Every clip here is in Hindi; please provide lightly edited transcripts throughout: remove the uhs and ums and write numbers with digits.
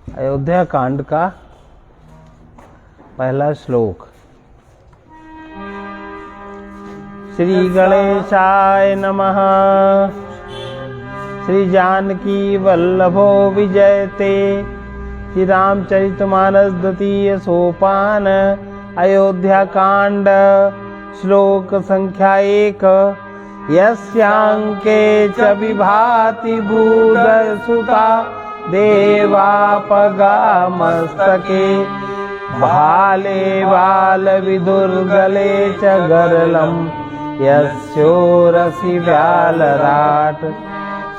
अयोध्या कांड का पहला श्लोक। श्री गणेशाय नमः। श्री जानकी वल्लभो विजयते। श्री रामचरितमानस द्वितीय सोपान अयोध्या कांड श्लोक संख्या 1। यस्यांके च विभाति भूधरसुता देवापगा मस्तके भाले बाल विदुर्गले च गरलम यस्योरसि व्यालराट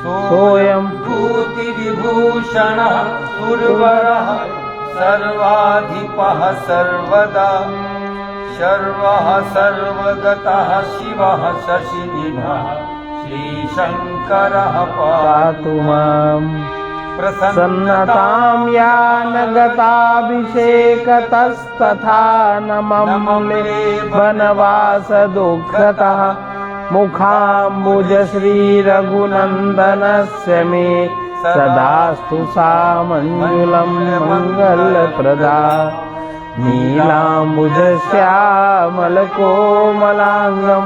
सोयम भूति विभूषण सुरवरः सर्वाधिपः सर्वदा शर्वः सर्वगतः शिवः शशिनिभः श्रीशंकरः पातु माम्। प्रसन्नतां यानगताभिषेकतस्तथा न मम्ले वनवास दुःखतः मुखाम्बुज श्रीरघुनन्दनस्य मे सदास्तु सा मञ्जुलं मङ्गलप्रदा। नीलाम्बुजश्यामलकोमलाङ्गं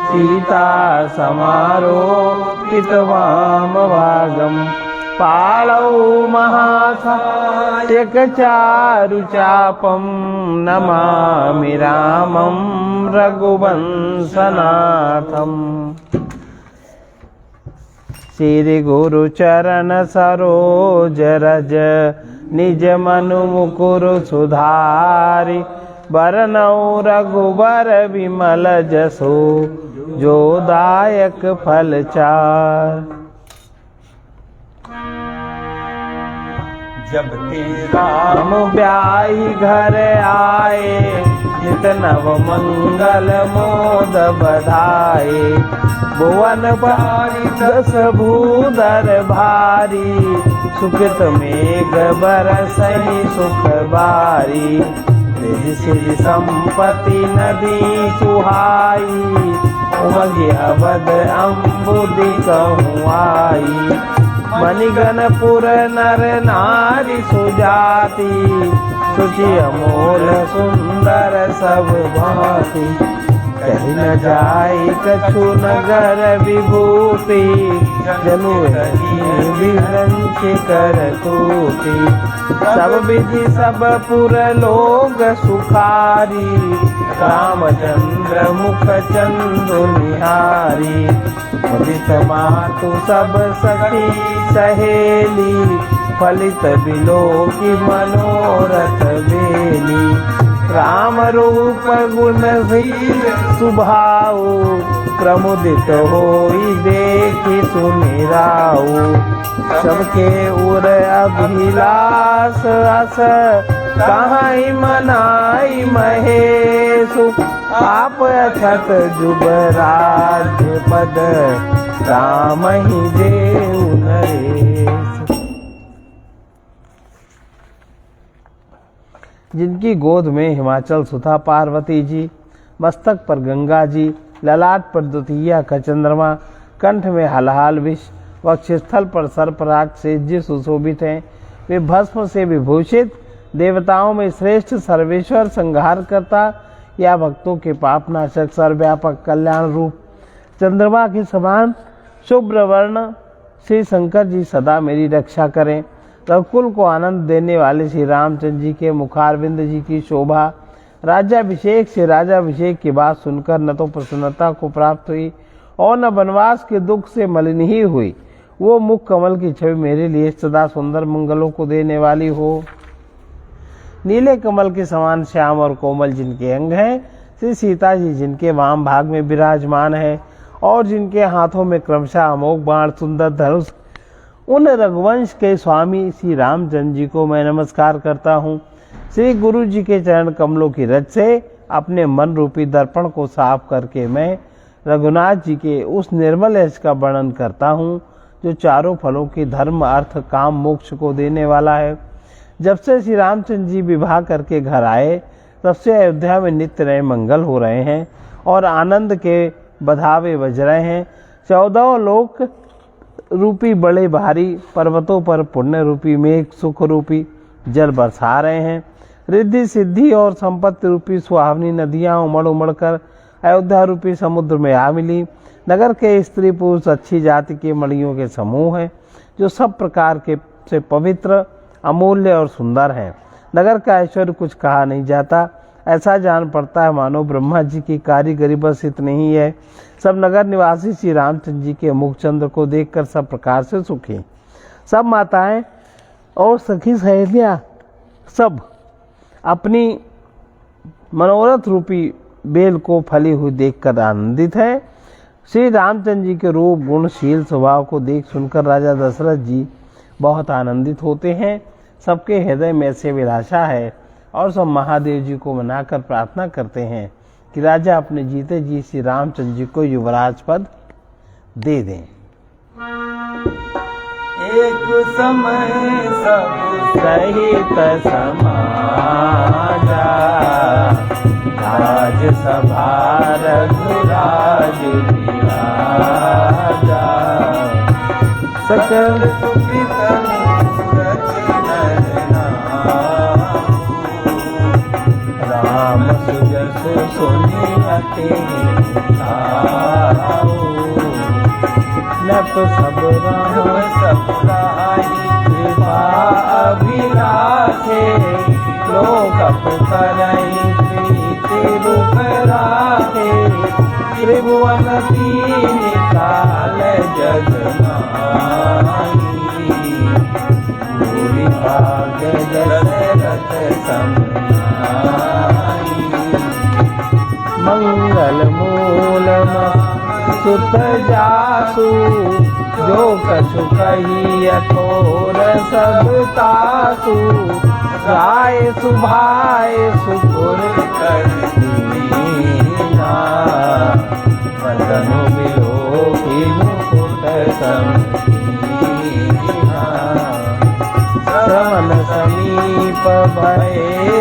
सीता समारोपितवामभागम् पालौ महासात्यकचारुचापं नमामि रामं रघुवंशनाथम्। श्री गुरुचरण सरोज रज निज मनु मुकुर सुधारि बरनौ रघुबर विमल जसो जो दायक फलचार। जब तेरा राम ब्याही घर आए नित नव मंगल मोद बधाए। भुवन भारी दस भूधर भारी सुकृत मेघ बरसहि सुख बारी। निधि सिरि संपत्ति नदी सुहाई उमगी अवध अम्बुदि कहूँ आई। मणिगणपुर नर नारी सुजाति सुचि अमोल सुंदर सब भांति। कहीं न जाई कछु नगर विभूति जनु विरंच कर तूति। सब विधि सब पुर लोग सुखारी रामचंद्र मुख चंद्र निहारी। मुदित मातु सब सखी सहेली फलित बिलो की मनोरथ बेली। राम रूप गुण वीर सुभाऊ प्रमुदित होई देखी सुनिराऊ। सबके उर अभिलाष अस कहाई मनाई महेशु। आप अछत जुबराज पद राम ही देउ नरेश। जिनकी गोद में हिमाचल सुधा पार्वती जी, मस्तक पर गंगा जी, ललाट पर द्वितीया का चंद्रमा, कंठ में हलहाल विष, वक्षस्थल पर सर्पराग से जी सुशोभित हैं। वे भस्म से विभूषित देवताओं में श्रेष्ठ सर्वेश्वर संहार करता या भक्तों के पापनाशक सर्वव्यापक कल्याण रूप चंद्रमा के समान शुभ्र वर्ण श्री शंकर जी सदा मेरी रक्षा करें। रघुकुल को आनंद देने वाले श्री रामचंद्र जी के मुखारविंद जी की शोभा राज्याभिषेक से राजाभिषेक की बात सुनकर न तो प्रसन्नता को प्राप्त हुई और न वनवास के दुख से मलिन ही हुई। वो मुख कमल की छवि मेरे लिए सदा सुंदर मंगलों को देने वाली हो। नीले कमल के समान श्याम और कोमल जिनके अंग हैं, श्री सीता जी जिनके वाम भाग में विराजमान है और जिनके हाथों में क्रमशः अमोघ बाण सुंदर धनुष, उन रघुवंश के स्वामी श्री रामचंद्र जी को मैं नमस्कार करता हूँ। श्री गुरु जी के चरण कमलों की रज से अपने मन रूपी दर्पण को साफ करके मैं रघुनाथ जी के उस निर्मल यश का वर्णन करता हूँ जो चारों फलों की धर्म अर्थ काम मोक्ष को देने वाला है। जब से श्री रामचंद्र जी विवाह करके घर आए तब से अयोध्या में नित्य नए मंगल हो रहे हैं और आनंद के बधावे बज रहे हैं। 14 लोक रूपी बड़े भारी पर्वतों पर पुण्य रूपी मेघ सुख रूपी जल बरसा रहे हैं। रिद्धि सिद्धि और संपत्ति रूपी सुहावनी नदियां उमड़ उमड़ कर अयोध्या रूपी समुद्र में आ मिली। नगर के स्त्री पुरुष अच्छी जाति के मणियों के समूह हैं, जो सब प्रकार के से पवित्र, अमूल्य और सुंदर हैं। नगर का ऐश्वर्य कुछ कहा नहीं जाता। ऐसा जान पड़ता है मानो ब्रह्मा जी की कारीगरी बस इतनी ही है। सब नगर निवासी श्री रामचंद्र जी के मुखचंद्र को देखकर सब प्रकार से सुखी। सब माताएं और सखी सहेलियां सब अपनी मनोरथ रूपी बेल को फली हुई देखकर आनंदित है। श्री रामचंद्र जी के रूप, गुणशील स्वभाव को देख सुनकर राजा दशरथ जी बहुत आनंदित होते हैं। सबके हृदय में ऐसी अभिलाषा है और सब महादेव जी को मनाकर प्रार्थना करते हैं कि राजा अपने जीते जी श्री रामचंद्र जी को युवराज पद दे दें। एक समय सब सहित समाजा, राज सभा रघुराज बिराजा। सकल सुखी तनु रचनर राम सुजस सुनि अति नप सब राम सब राही कृपा अभिलाषे, लोक करई प्रीति रूप राखे। त्रिभुवन तीन काल जग माही, पूरी भाग्य दशरथ समाई। मंगल मूल सुत जासु, जो कछु कही यथोर सब तासु। गाय सुभाय सुपुर कर दीना, बदनु विलोकी मुकुट समदीना। श्रवण समीप भय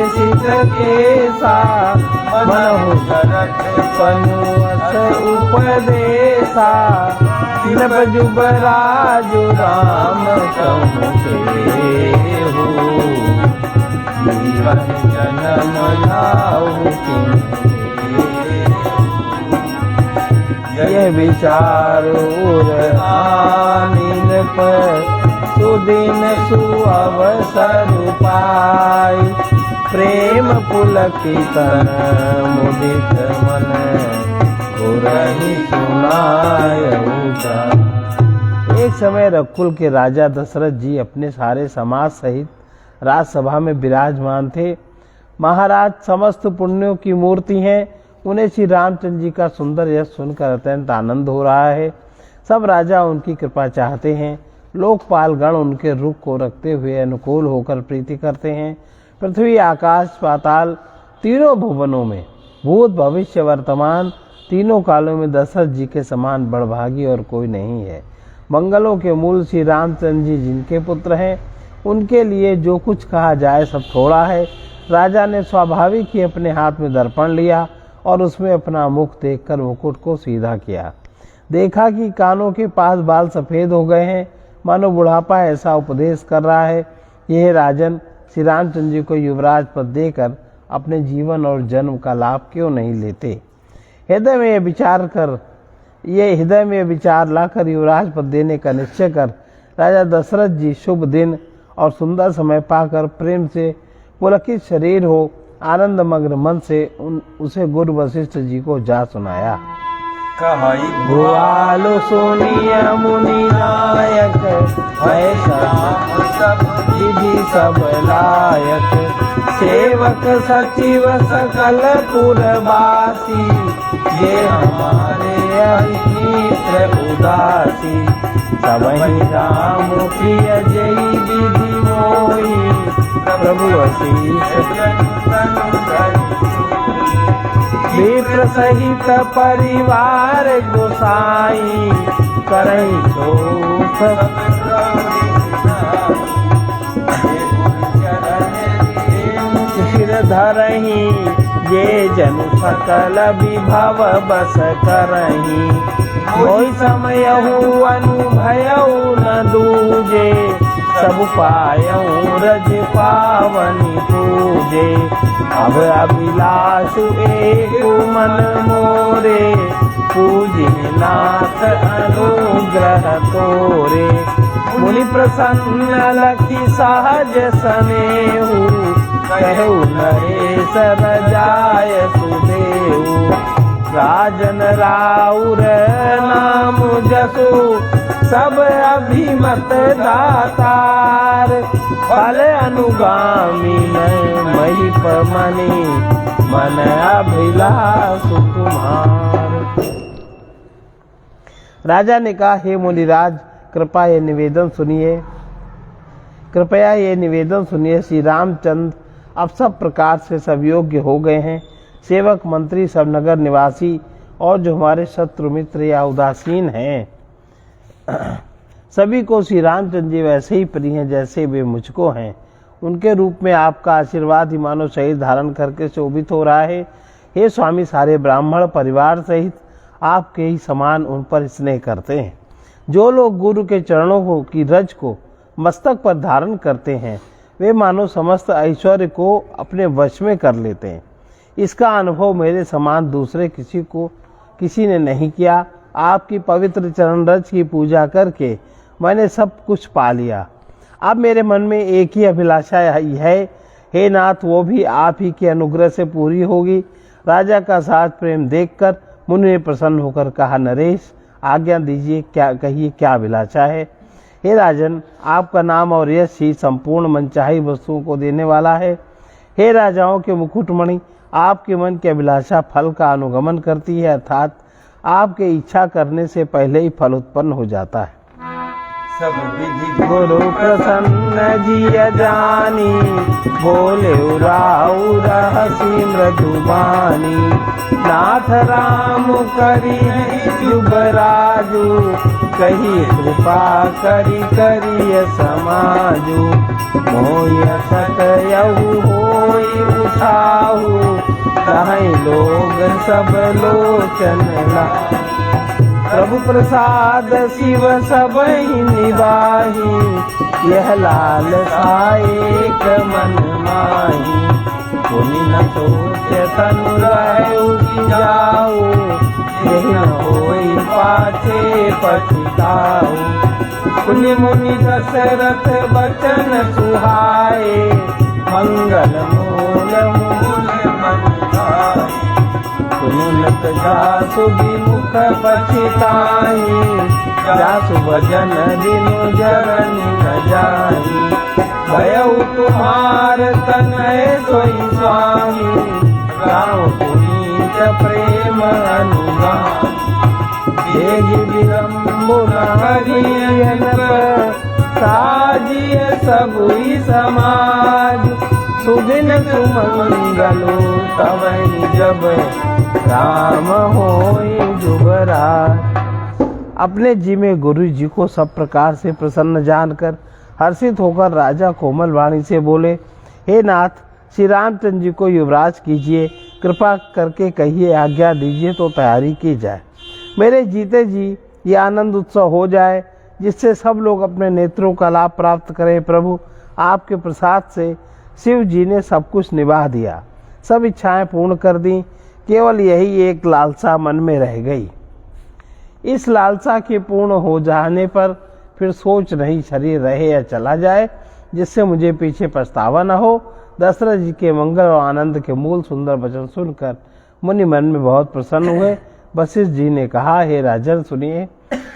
सित केसा, मनहु सरठ पनुअस उपदेशा। नभ जुबराजु राम कहु केहू, जीवन जन्म लाऊ किन्हीं। यह विचार उर आनीन पर, सुदिन सुअवसर पाई। प्रेम पुलकितन मुदित मन, पुरहि सुनायऊ जान। एक समय रघुकुल के राजा दशरथ जी अपने सारे समाज सहित राजसभा में विराजमान थे। महाराज समस्त पुण्यों की मूर्ति हैं। उन्हें श्री रामचंद्र जी का सुंदर यश सुनकर अत्यंत आनंद हो रहा है। सब राजा उनकी कृपा चाहते हैं। लोकपाल गण उनके रुख को रखते हुए अनुकूल होकर प्रीति करते हैं। पृथ्वी, आकाश, पाताल तीनों भुवनों में भूत, भविष्य, वर्तमान तीनों कालों में दशरथ जी के समान बड़भागी और कोई नहीं है। मंगलों के मूल श्री रामचंद्र जी जिनके पुत्र हैं, उनके लिए जो कुछ कहा जाए सब थोड़ा है। राजा ने स्वाभाविक ही अपने हाथ में दर्पण लिया और उसमें अपना मुख देखकर मुकुट को सीधा किया। देखा कि कानों के पास बाल सफेद हो गए हैं, मानो बुढ़ापा ऐसा उपदेश कर रहा है। यह राजन, श्री रामचंद्र जी को युवराज पद देकर अपने जीवन और जन्म का लाभ क्यों नहीं लेते। हृदय में विचार लाकर युवराज पद देने का निश्चय कर राजा दशरथ जी शुभ दिन और सुंदर समय पाकर प्रेम से पुलकित शरीर हो आनंद मग्न मन से उसे गुरु वशिष्ठ जी को जा सुनाया। कहाई भुआलो सोनिया मुनि नायक, सब विधि सब लायक। सेवक सचिव सकल पुरवासी, ये हमारे मित्र उदासी। सबहि राम प्रिय जय विधि मोहि, प्रभु आशीष विप्र सहित परिवार गोसाई। करहि शोक सिर धरहि, ये जनु सकल विभव बस करहि। कोई समयहु अनुभयउ न दूजे, सब पायऊं रज पावनी पूजे। अब अभिलाष एक मन मोरे, पूजे नाथ अनुग्रह तोरे। मुनि प्रसन्न लखी सहज सनेहु, कहु नरेश रजाय सुदेहु। राजन राउर नाम जसु, सब अभिमत दातार। फल अनुगामी महिप मनि, मन अभिलाष कुमार। राजा ने कहा, हे मुनिराज, कृपया ये निवेदन सुनिए, कृपया ये निवेदन सुनिए। श्री रामचंद्र अब सब प्रकार से सब योग्य हो गए हैं। सेवक मंत्री सब नगर निवासी और जो हमारे शत्रु मित्र या उदासीन हैं, सभी को श्री रामचंद्र जी वैसे ही प्रिय हैं जैसे वे मुझको हैं। उनके रूप में आपका आशीर्वाद ही मानो शरीर धारण करके शोभित हो रहा है। हे स्वामी, सारे ब्राह्मण परिवार सहित आपके ही समान उन पर स्नेह करते हैं। जो लोग गुरु के चरणों को की रज को मस्तक पर धारण करते हैं, वे मानो समस्त ऐश्वर्य को अपने वश में कर लेते हैं। इसका अनुभव मेरे समान दूसरे किसी ने नहीं किया। आपकी पवित्र चरण रज की पूजा करके मैंने सब कुछ पा लिया। अब मेरे मन में एक ही अभिलाषा है, हे नाथ, वो भी आप ही के अनुग्रह से पूरी होगी। राजा का साथ प्रेम देखकर मुनि ने प्रसन्न होकर कहा, नरेश, आज्ञा दीजिए, क्या कहिए, क्या अभिलाषा है। हे राजन, आपका नाम और यश ही संपूर्ण मनचाही वस्तुओं को देने वाला है। हे राजाओं के मुकुटमणि, आपके मन की अभिलाषा फल का अनुगमन करती है, अर्थात आपके इच्छा करने से पहले ही फल उत्पन्न हो जाता है। सब विधि गुरु प्रसन्न जिय जानी, बोले उराऊ रहसी मृदुबानी। नाथ राम करी युगराजु, कही कृपा करी करिय समाजु। मोय सतयहु होई उठाहु, कहीं लोग सब लोचन ला। प्रभु प्रसाद शिव सब ही निवाही, यह लाल साएक मन माही। पुनि न सोच तनु रहु की जाऊ, यही न होई पाछे पछताऊ। पुनि मुनि दशरथ बचन सुहाए, मंगल मूल मूल मन गाए। सुनत जासु विमुख पछिताई, जासु भजन बिनु जरनि न जाई। भयउ तुम्हार तनय सोई स्वामी, गाँव पुनीत प्रेम अनुगामी। तेहि विलम्बुन हरियन साजिय सबुई समाज। सुदिन सुमंगलो तवै जब, राम होई जुगराज। अपने जी में गुरु जी को सब प्रकार से प्रसन्न जानकर हर्षित होकर राजा कोमल वाणी से बोले, हे नाथ, श्री रामचंद्र जी को युवराज कीजिए, कृपा करके कहिए, आज्ञा दीजिए तो तैयारी की जाए। मेरे जीते जी ये आनंद उत्सव हो जाए, जिससे सब लोग अपने नेत्रों का लाभ प्राप्त करें। प्रभु, आपके प्रसाद से शिव जी ने सब कुछ निभा दिया, सब इच्छाएं पूर्ण कर दी, केवल यही एक लालसा मन में रह गई। इस लालसा के पूर्ण हो जाने पर फिर सोच नहीं शरीर रहे या चला जाए, जिससे मुझे पीछे पछतावा न हो। दशरथ जी के मंगल और आनंद के मूल सुंदर वचन सुनकर मुनि मन में बहुत प्रसन्न हुए। वशिष्ठ जी ने कहा, हे राजन, सुनिए,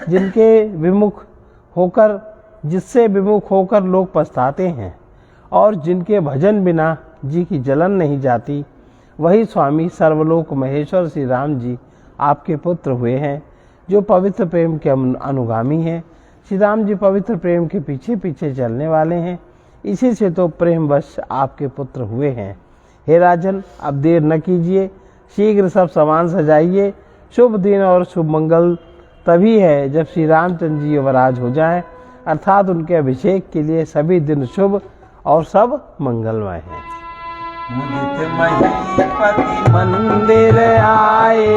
जिससे विमुख होकर लोग पछताते हैं और जिनके भजन बिना जी की जलन नहीं जाती, वही स्वामी सर्वलोक महेश्वर श्री राम जी आपके पुत्र हुए हैं, जो पवित्र प्रेम के अनुगामी हैं। श्री राम जी पवित्र प्रेम के पीछे पीछे चलने वाले हैं, इसी से तो प्रेमवश आपके पुत्र हुए हैं। हे राजन, अब देर न कीजिए, शीघ्र सब सामान सजाइए। शुभ दिन और शुभ मंगल तभी है जब श्री रामचंद्र जी युवराज हो जाएं, अर्थात उनके अभिषेक के लिए सभी दिन शुभ और सब मंगलमय हैं। मुदित महीपति मंदिर आए,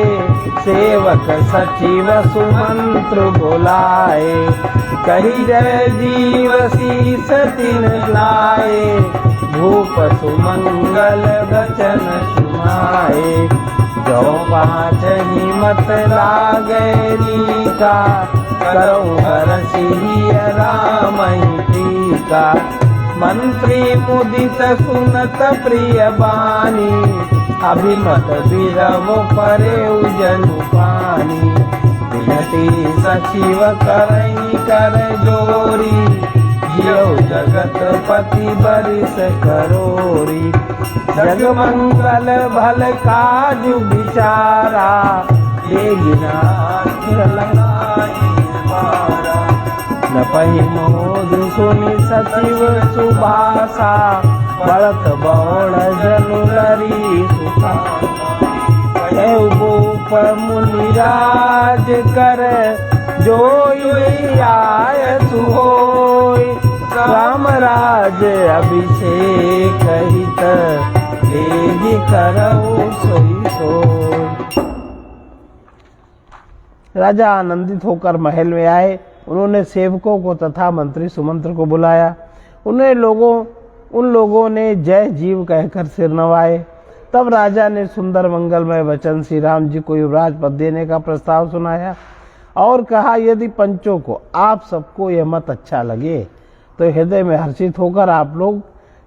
सेवक सचिव सुमंत्र बुलाए, कही जय जीव शीस तिन लाए, भूप सुमंगल वचन सुनाए, जो पाँच ही मत लागे नीका, करऊँ हरषि राम टीका, मंत्री मुदित सुनत प्रिय बानी, अभिमत विरव परे जनु पानी, विनती सचिव करई कर जोरी, जियो जगत पति बरिस करोरी, जग मंगल भल काजु बिचारा, देगिनाथ लगाई बारा, न पही मोद सुनि सचिव सुभाषा, बढ़त बौड़ जनु लरी सुखा, भूप मुनिराज कर जोई आय सुहोय, राम राज अभिषेक हित, तेहि करऊ सोई सोय। राजा आनंदित होकर महल में आए। उन्होंने सेवकों को तथा मंत्री सुमंत्र को बुलाया। उन लोगों ने जय जीव कहकर सिर नवाए। तब राजा ने सुंदर मंगलमय वचन श्री राम जी को युवराज पद देने का प्रस्ताव सुनाया और कहा, यदि पंचों को आप सबको यह मत अच्छा लगे तो हृदय में हर्षित होकर आप लोग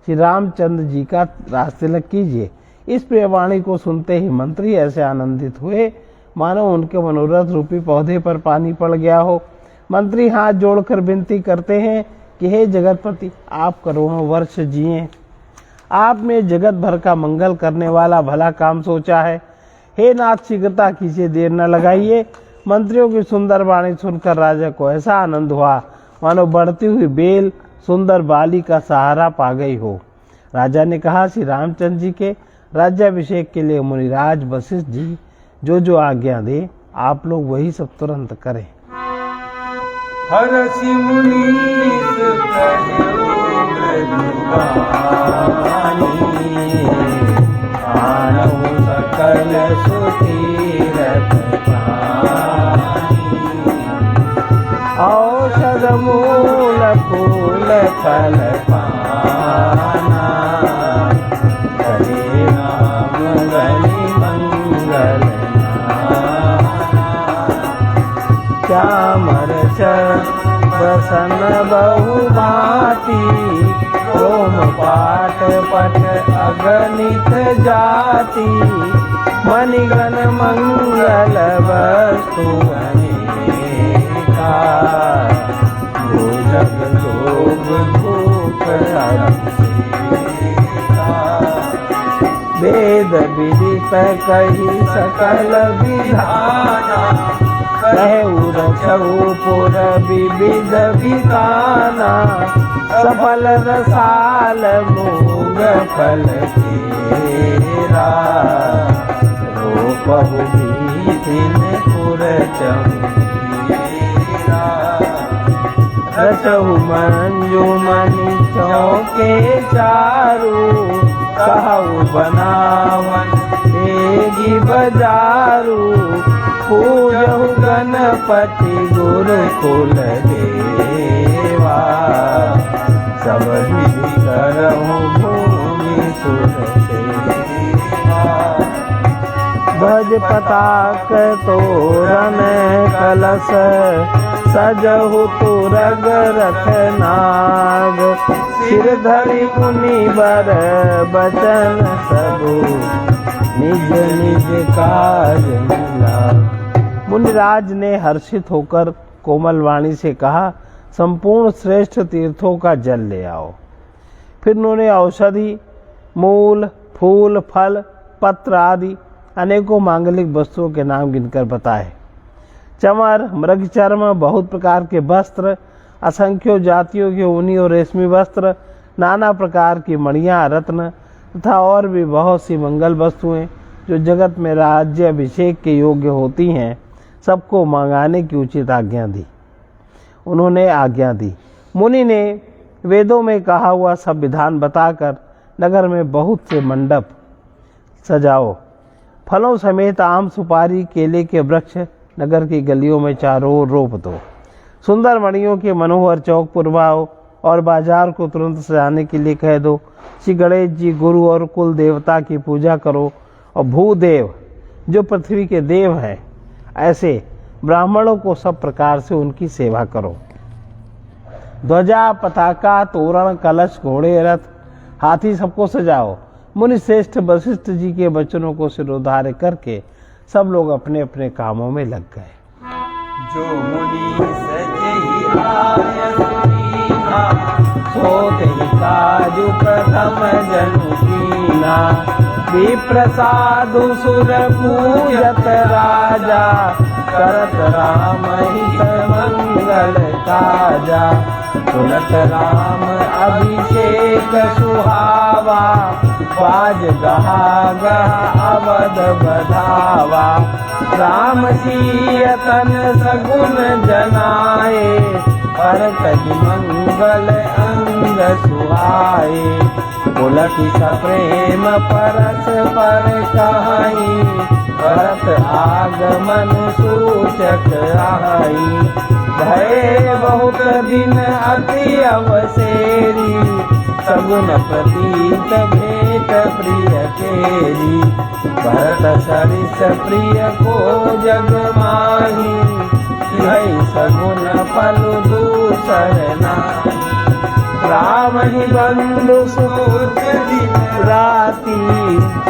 श्री रामचंद्र जी का राज तिलक कीजिए। इस प्रियवाणी को सुनते ही मंत्री ऐसे आनंदित हुए मानो उनके मनोरथ रूपी पौधे पर पानी पड़ गया हो। मंत्री हाथ जोड़कर विनती करते हैं कि हे जगतपति, आप करोड़ों वर्ष जिए। आपने जगत भर का मंगल करने वाला भला काम सोचा है। हे नाथ, शीघ्रता कीजिए, देर न लगाइए। मंत्रियों की सुंदर वाणी सुनकर राजा को ऐसा आनंद हुआ मानो बढ़ती हुई बेल सुंदर बाली का सहारा पा गई हो। राजा ने कहा, श्री रामचंद्र जी के राज्याभिषेक के लिए मुनिराज वशिष्ठ जी जो आज्ञा दे आप लोग वही सब तुरंत करें। हरषि मुनीस कहु आनहु सकल सुतीरथ औषध मूल फूल फल पाना, हरे नाम गनि मंगल श्यामर बसन बहु भांति, रोम पाठ पट अगणित जाति, मणिगण मंगल वस्तु अनेका, जो जग जोग भूप वेद विदित कही सकल विधाना, कहु रचहु पुर विविध विताना, सफल रसाल मूंग फल तेरा, रोपहु बीथिन पुर चमेरा, रचहु मंजुमणि चौके चारू, कहु बनावन तेगी बजारू, पूजहु गणपति गुरुकुल देवा, सब विधि करहु भूमि सुर सेवा, भज पताक तोरण कलश, सजहु तुरग रथ नाग, सिर धरि मुनि बर बचन सबु, निज निज काज मिला। मुनिराज ने हर्षित होकर कोमल वाणी से कहा, संपूर्ण श्रेष्ठ तीर्थों का जल ले आओ। फिर उन्होंने औषधि, मूल, फूल, फल, पत्र आदि अनेकों मांगलिक वस्तुओं के नाम गिनकर बताए। चमर, मृग चर्म, बहुत प्रकार के वस्त्र, असंख्यों जातियों के ऊनी और रेशमी वस्त्र, नाना प्रकार की मणियां, रत्न तथा और भी बहुत सी मंगल वस्तुएं जो जगत में राज्य अभिषेक के योग्य होती हैं, सबको मंगाने की उचित आज्ञा दी। उन्होंने आज्ञा दी। मुनि ने वेदों में कहा हुआ सब विधान बताकर नगर में बहुत से मंडप सजाओ। फलों समेत आम, सुपारी, केले के वृक्ष नगर की गलियों में चारों ओर रोप दो। सुंदर मणियों के मनोहर चौक पुरवाओ और बाजार को तुरंत सजाने के लिए कह दो। श्री गणेश जी, गुरु और कुल देवता की पूजा करो और भूदेव, जो पृथ्वी के देव हैं, ऐसे ब्राह्मणों को सब प्रकार से उनकी सेवा करो। ध्वजा, पताका, तोरण, कलश, घोड़े, रथ, हाथी सबको सजाओ। मुनि श्रेष्ठ वशिष्ठ जी के वचनों को सिरोधार्य करके सब लोग अपने अपने कामों में लग गए। जो मुनि सजहि आय सुदीना, सोते काजु प्रथम जनु कीना। विप्रसादु सुर पूजत राजा, करत राम हित मंगल काजा। सुनत राम अभिषेक सुहावा, बाज गहा गहा अवध बधावा। राम सियतन सगुन जनाए, पर कहि मंगल अंग सुहाए। पुलकित प्रेम परस पर कहाई, करत आगमन सूचक आई। भय बहुत दिन अति अवसेरी, सगुन प्रतीत भेंट प्रिय केरी। भरत सरिस प्रिय को जग माही, भई सगुन पलु दूसर नाही। राम ही बंधु सूत दिन राती,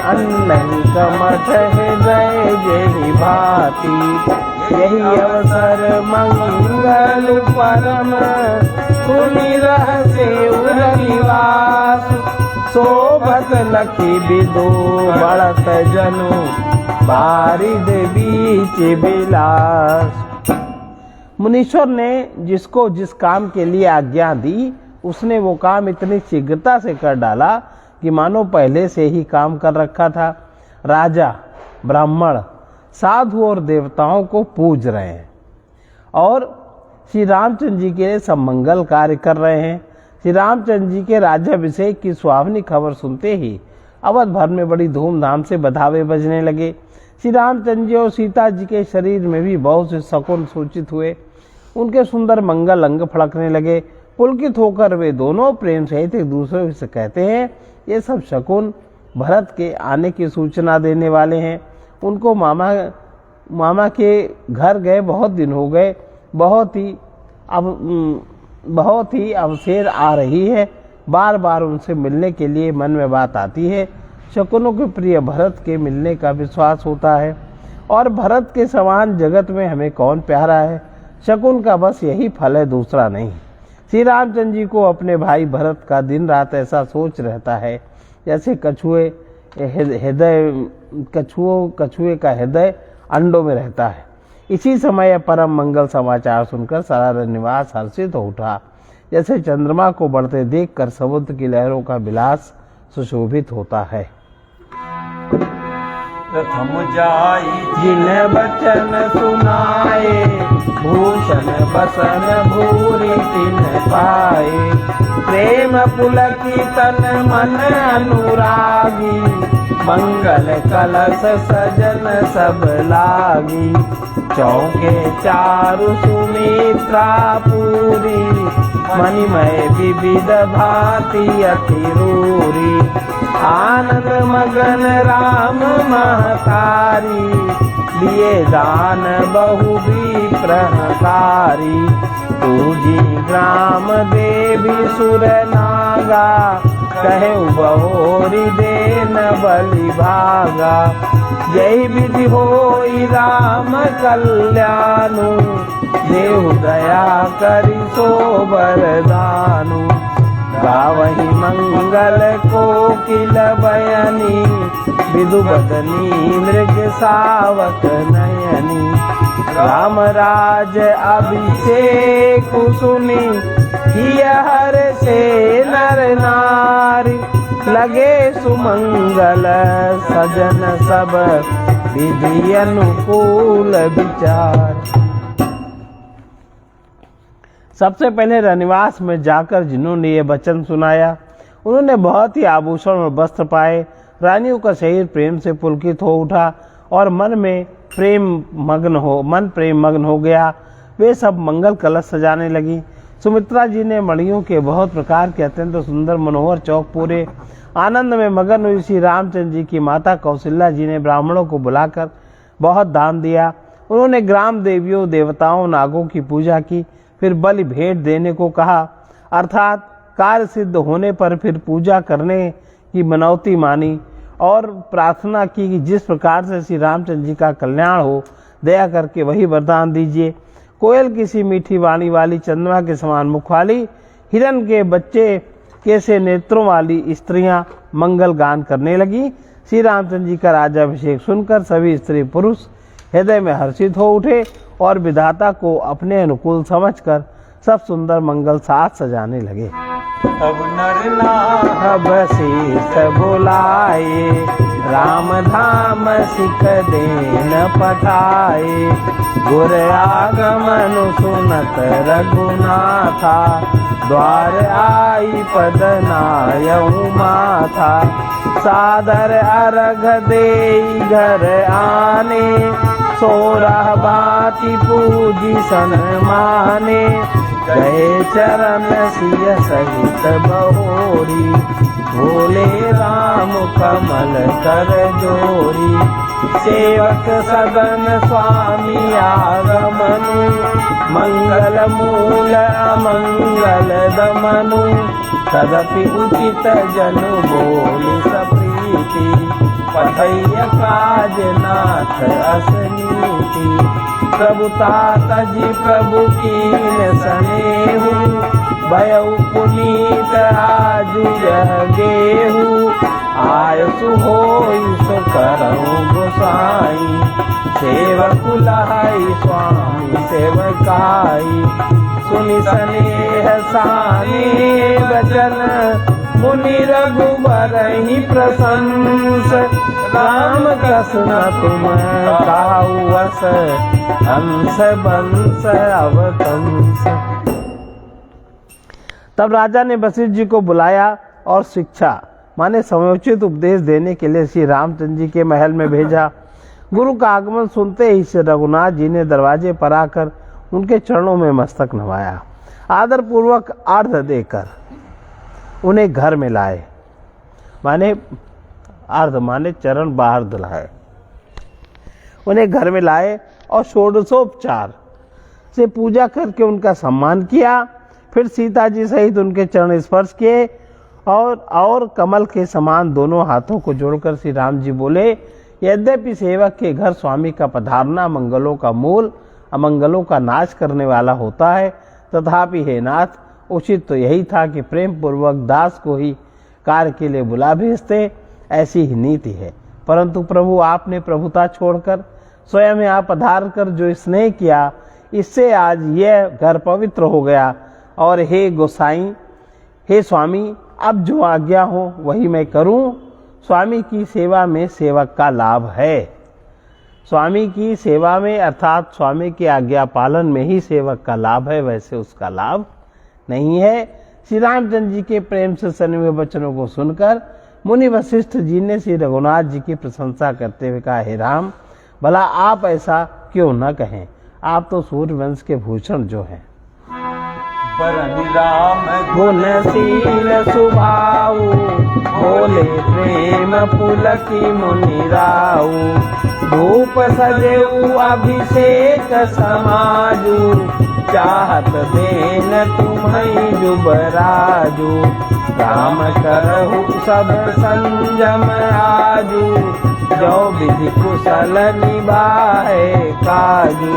अन्नहि कमठ हृदय जेहि भांति। यही अवसर मंगल परम, सुनि रहसे उर निवास। शोभत लखी बिदु बढ़त जनु, बारिद बीच बिलास। मुनीश्वर ने जिसको जिस काम के लिए आज्ञा दी, उसने वो काम इतनी शीघ्रता से कर डाला कि मानो पहले से ही काम कर रखा था। राजा, ब्राह्मण, साधु और देवताओं को पूज रहे हैं और श्री रामचंद्र जी के लिए सब मंगल कार्य कर रहे हैं। श्री रामचंद्र जी के राज्याभिषेक की सुहावनी खबर सुनते ही अवध भर में बड़ी धूमधाम से बधावे बजने लगे। श्री रामचंद्र जी और सीता जी के शरीर में भी बहुत से शकुन सूचित हुए। उनके सुंदर मंगल अंग फड़कने लगे। पुलकित होकर वे दोनों प्रेम सहित एक दूसरे से कहते हैं, ये सब शकुन भरत के आने की सूचना देने वाले हैं। उनको मामा के घर गए बहुत दिन हो गए, बहुत ही अवसेर आ रही है। बार बार उनसे मिलने के लिए मन में बात आती है। शकुनों के प्रिय भरत के मिलने का विश्वास होता है और भरत के समान जगत में हमें कौन प्यारा है। शकुन का बस यही फल है, दूसरा नहीं। श्री रामचंद्र जी को अपने भाई भरत का दिन रात ऐसा सोच रहता है जैसे कछुए का हृदय अंडों में रहता है। इसी समय परम मंगल समाचार सुनकर सारा रनिवास हर्षित हो उठा, जैसे चंद्रमा को बढ़ते देखकर समुद्र की लहरों का विलास सुशोभित होता है। प्रथम जाई जिन बचन सुनाए, भूषण बसन भूरि तिन पाए। प्रेम पुलकी तन मन अनुरागी, मंगल कलश सजन सब लागी। चौके चारु सुमित्रा पूरी, मणिमय विविध भांति अति रूरी। आनंद मगन राम महतारी, लिए दान बहु भी प्रहकारी। पूजी ग्राम देवी सुर नागा, कहे बहोरी देन बलि भागा। जय विधि होई राम कल्याणु, देहु दया करि सो वरदानु। गावहि मंगल कोकिल बयनी, विदु बदनी मृग सावक नयनी। राम राज अभिषेक सुनी, किय हर से नर नारी। लगे सुमंगल सजन सब, विधि अनुकूल विचार। सबसे पहले रनिवास में जाकर जिन्होंने ये वचन सुनाया, उन्होंने बहुत ही आभूषण और वस्त्र पाए। रानियों का शरीर प्रेम से पुलकित हो उठा और मन प्रेम मग्न हो गया। वे सब मंगल कलश सजाने लगी। सुमित्रा जी ने मणियों के बहुत प्रकार के अत्यंत सुंदर मनोहर चौक पूरे। आनंद में मगन हुई श्री रामचंद्र जी की माता कौशल्या जी ने ब्राह्मणों को बुलाकर बहुत दान दिया। उन्होंने ग्राम देवियों, देवताओं, नागों की पूजा की, फिर बलि भेंट देने को कहा, अर्थात कार्य सिद्ध होने पर फिर पूजा करने की मनौती मानी और प्रार्थना की कि जिस प्रकार से श्री रामचंद्र जी का कल्याण हो, दया करके वही वरदान दीजिए। कोयल किसी मीठी वाणी वाली, चंद्रमा के समान मुख वाली, हिरण के बच्चे कैसे नेत्रों वाली स्त्रियां मंगल गान करने लगी। श्री रामचंद्र जी का राज्याभिषेक सुनकर सभी स्त्री पुरुष हृदय में हर्षित हो उठे और विधाता को अपने अनुकूल समझकर सब सुंदर मंगल साथ सजाने लगे। तब नर नाग शीस बुलाए, राम धाम सिख देन पठाए। गुर आगमन सुनत रघुनाथा, द्वार आई पद नायऊ माथा। सादर अर्घ देई घर आने, सोरह भांति पूजी सन्माने। गए चरण सिय सहित बहोरी, भोले राम कमल कर जोरी। सेवक सदन स्वामी आगमनु, मंगल मूल अमंगल दमनु। तदपि उचित जनु बोली सप्रीति, पठैय काज नाथ असनीति। प्रभुता तजी प्रभु कीन सनेहु, भयउ पुनीत आजु यह गेहु। आयसु होई सो करऊं गोसाई, सेवक लहाई स्वामी सेवकाई। सुनि स्नेह साने वचन, मुनि रघुबर ही प्रशंस। राम कृष्ण तुम काऊ वस, हंस बंस अवतंस। तब राजा ने वशिष्ठ जी को बुलाया और शिक्षा माने समयोचित उपदेश देने के लिए श्री रामचंद्र जी के महल में भेजा। गुरु का आगमन सुनते ही श्री रघुनाथ जी ने दरवाजे पर आकर उनके चरणों में मस्तक नवाया। आदर पूर्वक अर्घ देकर उन्हें घर में लाए, माने अर्घ माने चरण बाहर दिलाए। उन्हें घर में लाए और षोडशोपचार से पूजा करके उनका सम्मान किया। फिर सीता जी सहित उनके चरण स्पर्श किए और कमल के समान दोनों हाथों को जोड़कर श्री राम जी बोले, यद्यपि सेवक के घर स्वामी का पधारना मंगलों का मूल, अमंगलों का नाश करने वाला होता है, तथापि हे नाथ, उचित तो यही था कि प्रेम पूर्वक दास को ही कार्य के लिए बुला भेजते, ऐसी ही नीति है। परंतु प्रभु, आपने प्रभुता छोड़कर स्वयं यहाँ पधार कर जो स्नेह किया, इससे आज यह घर पवित्र हो गया। और हे गोसाई, हे स्वामी, अब जो आज्ञा हो वही मैं करूं। स्वामी की सेवा में सेवक का लाभ है। स्वामी की सेवा में अर्थात स्वामी की आज्ञा पालन में ही सेवक का लाभ है, वैसे उसका लाभ नहीं है। श्री रामचंद्र जी के प्रेम से सने हुए वचनों को सुनकर मुनि वशिष्ठ जी ने श्री रघुनाथ जी की प्रशंसा करते हुए कहा, हे राम, भला आप ऐसा क्यों न कहें, आप तो सूर्यवंश के भूषण जो हैं। राम गुणशील सुभाऊ, बोले प्रेम पुलकी मुनि राऊ। धूप सजेऊ अभिषेक समाजू, चाहत देन तुम्हें जुबराजू। राम करहु सब संजम आजू, जो विधि कुशल निभाए काजू।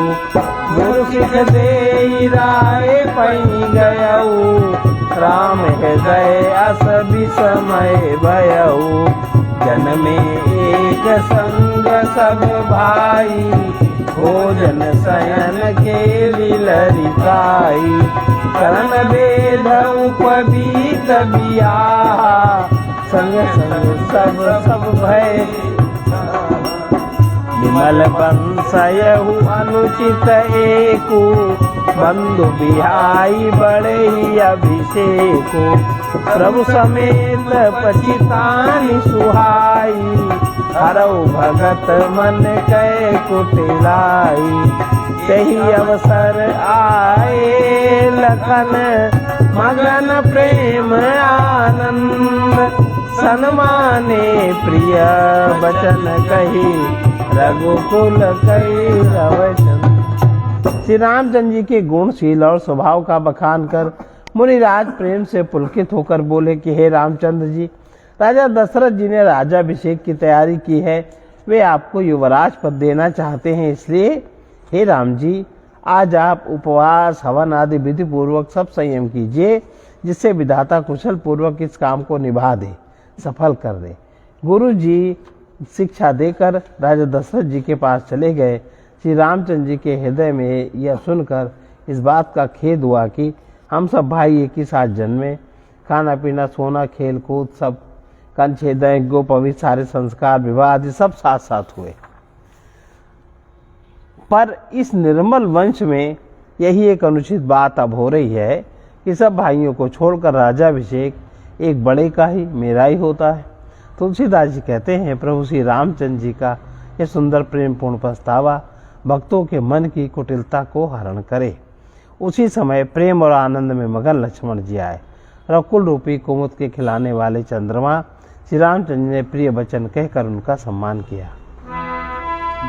मुर्शिद देई राय पई गयऊ, राम हृदय अस विसमय भयऊ। जन में एक संग सब भाई, भोजन शयन के विलरिताई। करण वेद उपवीत बियाह, संग संग सब सब भय। विमल बंसयहु अनुचित एकु, बंधु बिहाई बड़े ही अभिषेको, प्रभु समेत पचितानि सुहाई, हरऊ भगत मन कै कुटिलाई, तही अवसर आए लखन मगन प्रेम आनंद, सन्माने प्रिय बचन कही, रघुकुल कही रवचंद। श्री रामचंद्र जी के गुणशील और स्वभाव का बखान कर मुनिराज प्रेम से पुलकित होकर बोले कि हे रामचंद्र जी, राजा दशरथ जी ने राज्याभिषेक की तैयारी की है, वे आपको युवराज पद देना चाहते हैं, इसलिए हे राम जी, आज आप उपवास हवन आदि विधि पूर्वक सब संयम कीजिए, जिससे विधाता कुशल पूर्वक इस काम को निभा दे, सफल कर दे। गुरु जी शिक्षा देकर राजा दशरथ जी के पास चले गए। श्री रामचंद्र जी के हृदय में यह सुनकर इस बात का खेद हुआ कि हम सब भाई एक ही साथ जन्मे, खाना पीना सोना खेल कूद सब कंछेदय गोपवित सारे संस्कार विवाह आदि सब साथ साथ हुए, पर इस निर्मल वंश में यही एक अनुचित बात अब हो रही है कि सब भाइयों को छोड़कर राज्याभिषेक एक बड़े का ही, मेरा ही होता है। तुलसीदास जी कहते हैं, प्रभु श्री रामचंद्र जी का यह सुंदर प्रेमपूर्ण पछतावा भक्तों के मन की कुटिलता को हरण करे। उसी समय प्रेम और आनंद में मगन लक्ष्मण जी आए। रकुल रूपी कुमुद के खिलाने वाले चंद्रमा श्री रामचंद्र ने प्रिय वचन कहकर उनका सम्मान किया।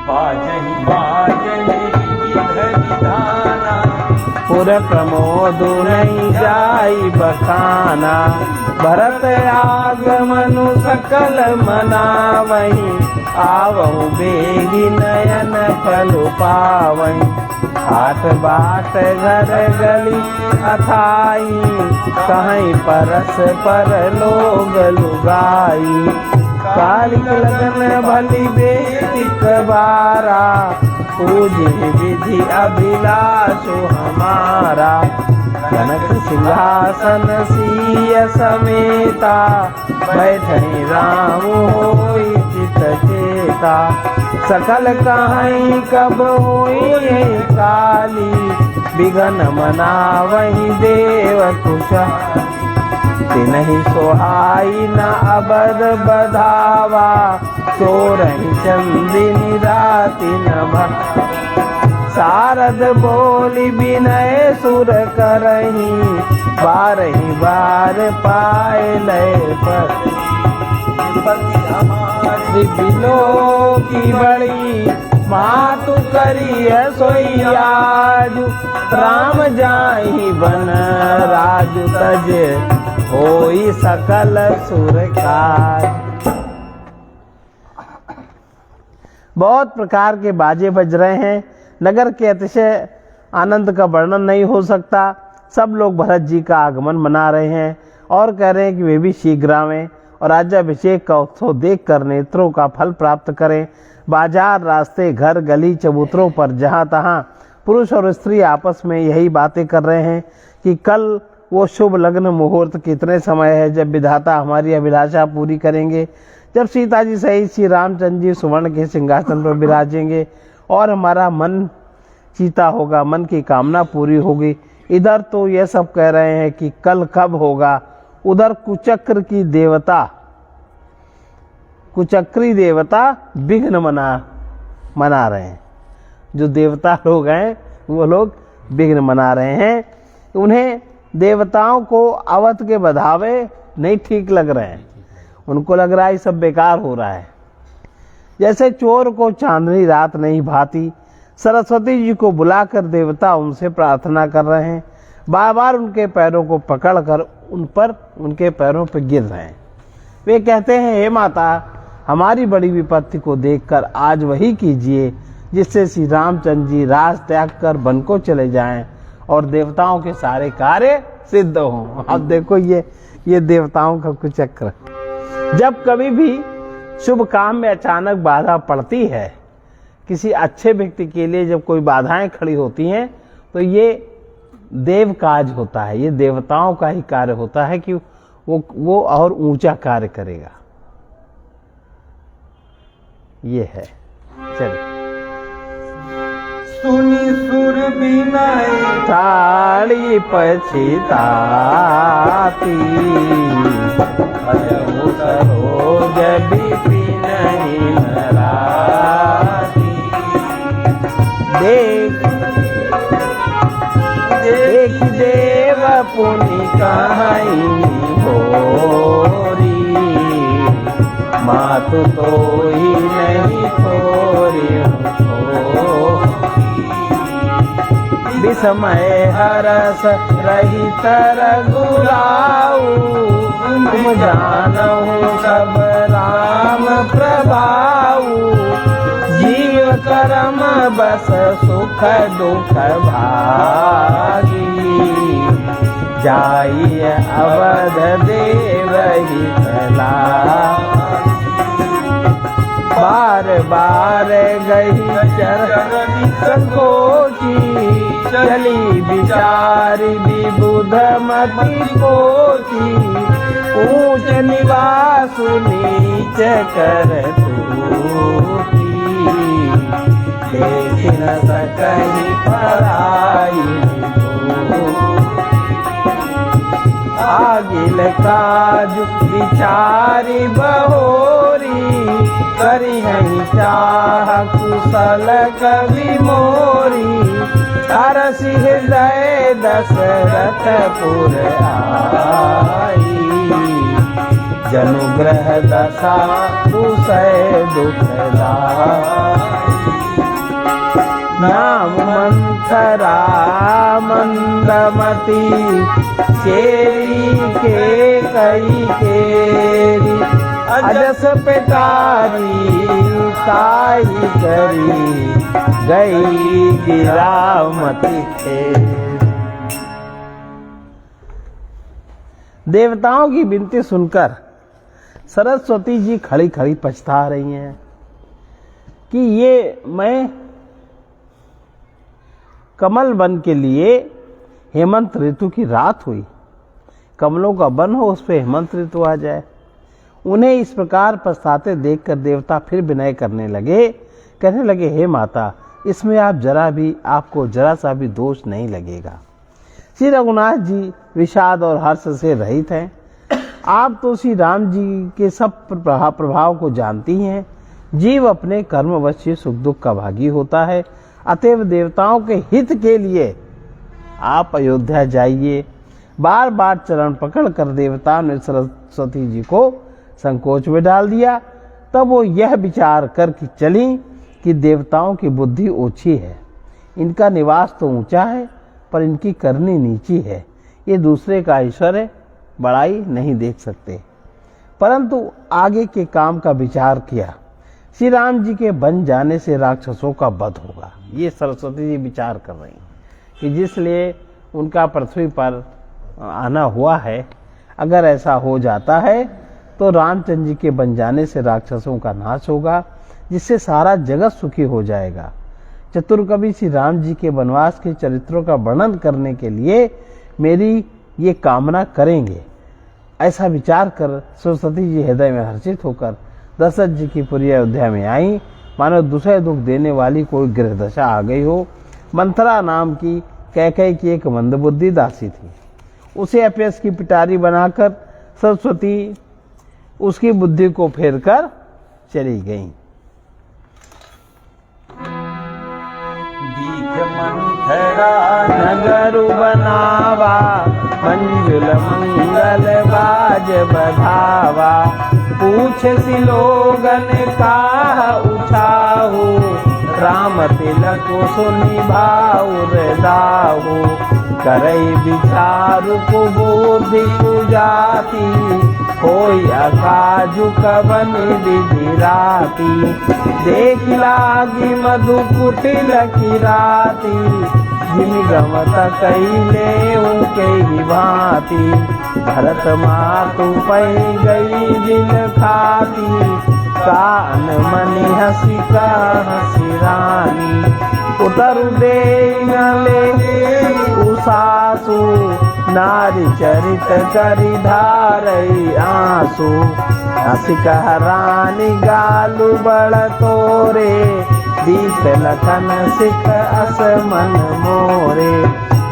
बाजहि बाजहि विविध विधाना, पुर प्रमोद नहीं जाई बखाना, भरत आगमनु सकल मनावई, आवहु बेगी नयन फल पावई, आठ बाट घर गली अथाई, कहीं परस पर लोग लुगाई, कालिक लगन भली बेटिक बारा, पूजी विधि अभिलाषो हमारा, कनक सिंहासन सिय समेता, बैठई राम होई चित चेता, सकल कहीं कब होई काली, बिघन मनावहि देव कुशल, तिनहि सोहाई न अबद बधावा, चोरहि चंदिनी राति न शारद बोली विनय सुर करही, बारही बार पाए लय पर, हमारी बिलो की बड़ी मातु करी सोई आजु, राम जाहि बन राजु तज, होई सकल सुर काज। बहुत प्रकार के बाजे बज रहे हैं। नगर के अतिशय आनंद का वर्णन नहीं हो सकता। सब लोग भरत जी का आगमन मना रहे हैं और कह रहे हैं कि वे भी शीघ्र आवें और राज्याभिषेक का उत्सव देखकर नेत्रों का फल प्राप्त करें। बाजार, रास्ते, घर, गली, चबूतरों पर जहाँ तहाँ पुरुष और स्त्री आपस में यही बातें कर रहे हैं कि कल वो शुभ लग्न मुहूर्त कितने समय है जब विधाता हमारी अभिलाषा पूरी करेंगे, जब सीता जी सहित श्री रामचंद्र जी सुवर्ण के सिंहासन पर विराजेंगे और हमारा मन चीता होगा, मन की कामना पूरी होगी। इधर तो ये सब कह रहे हैं कि कल कब होगा, उधर कुचक्र की देवता, कुचक्री देवता विघ्न मना रहे हैं। जो देवता लोग हैं वो लोग विघ्न मना रहे हैं। उन्हें देवताओं को अवध के बधावे नहीं ठीक लग रहे हैं, उनको लग रहा है सब बेकार हो रहा है। जैसे चोर को चांदनी रात नहीं भाती, सरस्वती जी को बुलाकर देवता उनसे प्रार्थना कर रहे हैं, बार बार उनके पैरों को पकड़कर उनके पैरों पर गिर रहे हैं। वे कहते हैं, हे माता, हमारी बड़ी विपत्ति को देखकर आज वही कीजिए जिससे श्री रामचंद्र जी राज त्याग कर वन को चले जाएं और देवताओं के सारे कार्य सिद्ध हों। अब देखो ये देवताओं का कुचक्र। जब कभी भी शुभ काम में अचानक बाधा पड़ती है, किसी अच्छे व्यक्ति के लिए जब कोई बाधाएं खड़ी होती हैं, तो ये देव काज होता है, ये देवताओं का ही कार्य होता है कि वो और ऊंचा कार्य करेगा। ये है। चलिए। सुनि सुर विनय ठाड़ी पछिताती भजहु सरोज विपिन राती देख देख देव पुनि कहीं होरी मातु तो ही नहीं थोरी विस्मय हरस रहित रघुराऊ तुम जानहु सब राम प्रभाऊ जीव करम बस सुख दुख भागी जाइए अवध देव हितला बार बार गई चरण संकोची चली विचारी विबुध मति कोची ऊंच निवास नीच कर तूती देख न सकहि पराई आगिल काज विचारी बहोरी करी हई चाह कुशल कवि मोरी हरसि हृदय दशरथपुर आई जनुग्रह दशा दुसय दुखदाई नाम मंथरा मंदमती चेरी के कई केरी अजस पेटारी काई करी गई गिरामती खेरी। देवताओं की विनती सुनकर सरस्वती जी खड़ी खड़ी पछता रही हैं कि ये मैं कमल वन के लिए हेमंत ऋतु की रात हुई, कमलों का वन हो उस पे हेमंत ऋतु आ जाए। उन्हें इस प्रकार पछताते देखकर देवता फिर विनय करने लगे, कहने लगे हे माता इसमें आपको जरा सा भी दोष नहीं लगेगा। श्री रघुनाथ जी विषाद और हर्ष से रहित हैं। आप तो श्री राम जी के सब प्रभाव को जानती हैं। जीव अपने कर्मवश सुख दुख का भागी होता है, अतएव देवताओं के हित के लिए आप अयोध्या जाइए। बार बार चरण पकड़कर देवता ने सरस्वती जी को संकोच में डाल दिया। तब वो यह विचार करके चली कि देवताओं की बुद्धि ओछी है, इनका निवास तो ऊंचा है पर इनकी करनी नीची है, ये दूसरे का ऐश्वर्य बड़ाई नहीं देख सकते। परंतु आगे के काम का विचार किया। श्री राम जी के बन जाने से राक्षसों का वध होगा, ये सरस्वती जी विचार कर रही हैं कि जिसलिए उनका पृथ्वी पर आना हुआ है, अगर ऐसा हो जाता है तो रामचंद्र जी के बन जाने से राक्षसों का नाश होगा, जिससे सारा जगत सुखी हो जाएगा। चतुर्कवि श्री राम जी के वनवास के चरित्रों का वर्णन करने के लिए मेरी ये कामना करेंगे। ऐसा विचार कर सरस्वती जी हृदय में हर्षित होकर दशरथ जी की पुरी अयोध्या में आई, मानो दूसरे दुख देने वाली कोई गृहदशा आ गई हो। मंथरा नाम की कैकेयी की एक मंदबुद्धि दासी थी, उसे अपयश की पिटारी बनाकर सरस्वती उसकी बुद्धि को फेर कर चली गई। मंथरा नगर बनावा मंजुल मंगल बाज बधावा, पूछ सी लोगन का उछाहू, राम तिलक सुनि भाउर दाहू, करई विचारु को बुद्धि सुजाती, कोई अकाजु कवन विधि राती, देख लागी मधु कुटिल की राती, जिन गमत कैले उनके ही भांति, भरत मातु पै गई दिल खाती, कान मनि हसी का हसी रानी, उतर दे न ले उसासु, नारी चरित करी धारई आंसू, हसी कह रानी गालू बड़ तोरे, दीप लखन सिख अस मन मोरे।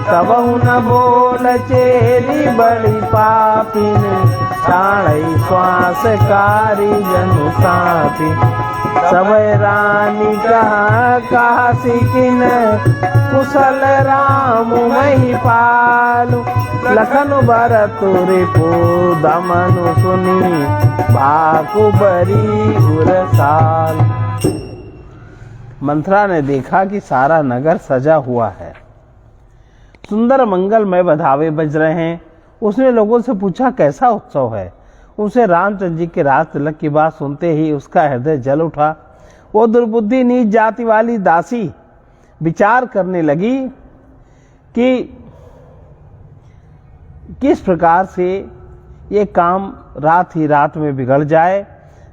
सबहु न बोल चेरी बड़ी पापिन, छाड़ई श्वास कारी जनु सापी। सब रानी कहा सिकिन, कुशल राम मही पालु। लखन भरत रिपु दमनु सुनी, भाकु बरी उरसाल। मंथरा ने देखा कि सारा नगर सजा हुआ है, सुंदर मंगलमय बधावे बज रहे हैं। उसने लोगों से पूछा कैसा उत्सव है। उसे रामचंद्र जी के राज तिलक की बात सुनते ही उसका हृदय जल उठा। वो दुर्बुद्धि नीच जाति वाली दासी विचार करने लगी कि किस प्रकार से ये काम रात ही रात में बिगड़ जाए।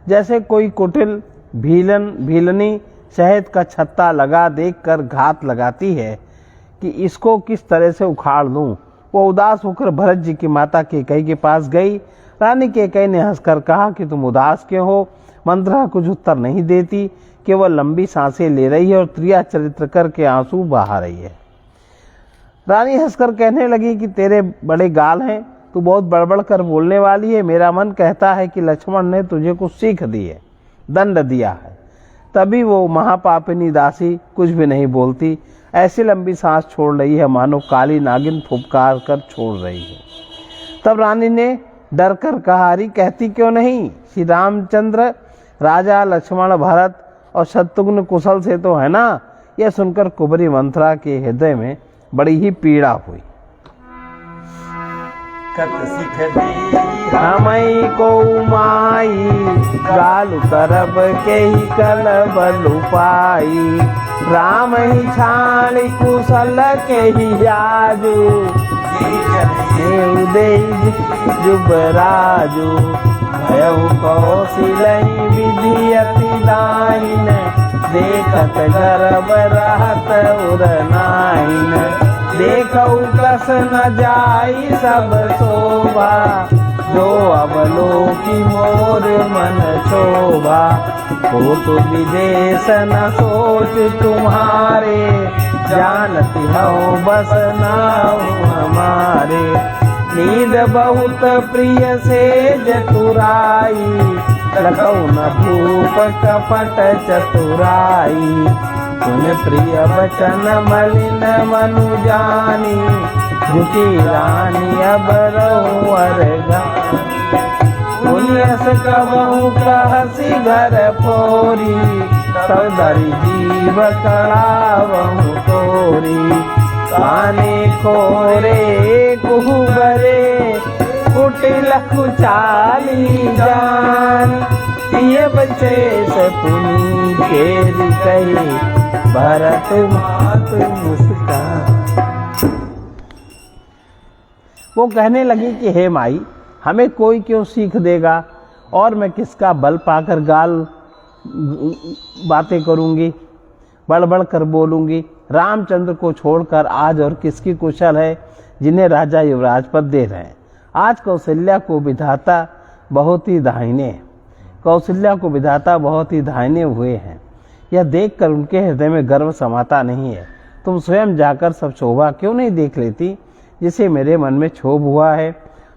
जैसे कोई कुटिल भीलनी शहद का छत्ता लगा देखकर घात लगाती है कि इसको किस तरह से उखाड़ लूं। वो उदास होकर भरत जी की माता कैकेयी के पास गई। रानी कैकेयी ने हंसकर कहा कि तुम उदास क्यों हो। मंथरा कुछ उत्तर नहीं देती, केवल लंबी सांसें ले रही है और त्रिया चरित्र करके आंसू बहा रही है। रानी हंसकर कहने लगी कि तेरे बड़े गाल हैं, तू बहुत बड़बड़ कर बोलने वाली है। मेरा मन कहता है कि लक्ष्मण ने तुझे कुछ सीख दी है, दंड दिया है। तभी वो महापापिनी दासी कुछ भी नहीं बोलती, ऐसी लंबी सांस छोड़ रही है मानो काली नागिन फुफकार कर छोड़ रही है। तब रानी ने डर कर कहा, अरे कहती क्यों नहीं? श्री रामचंद्र, राजा लक्ष्मण, भरत और शत्रुघ्न कुशल से तो है ना? यह सुनकर कुबरी मंथरा के हृदय में बड़ी ही पीड़ा हुई। कत सिख दी हमई को माई, गालु करब के ही कलब लुपाई। राम ही छाण कुशल के ही आजू, जुबराजू। भयउ कौशिलहि विधि अति दाहिन, देखत गर्भ रहत उरनाहिन। देखऊ कस न जाई सब शोभा, जो अवलोकी मोर मन शोभा। हो तो विदेश न सोच तुम्हारे, जानती हो बस नाम हमारे। नींद बहुत प्रिय से जतुराई, लखऊ न भूप कपट चतुराई। सुन प्रिय वचन मलिन मनु जानी, झुकी रानी अब रहुअर गानी। पुण्यस कबहु कहसी घर फोरी, सौदरी जीव कड़ावहु तोरी। काने खोरे कुहबरे, कुटिल कुचाली जान। ये बच्चे से पुनी केरी कही, भरत मात मुस्कान। वो कहने लगी कि हे माई, हमें कोई क्यों सीख देगा, और मैं किसका बल पाकर गाल बातें करूंगी, बड़बड़ कर बोलूंगी। रामचंद्र को छोड़कर आज और किसकी कुशल है जिन्हें राजा युवराज पद दे रहे हैं। आज कौशल्या को विधाता बहुत ही दाहिने, कौशल्या को विधाता बहुत ही दाहिने हुए हैं। यह देखकर उनके हृदय में गर्व समाता नहीं है। तुम स्वयं जाकर सब शोभा क्यों नहीं देख लेती जिसे मेरे मन में क्षोभ हुआ है।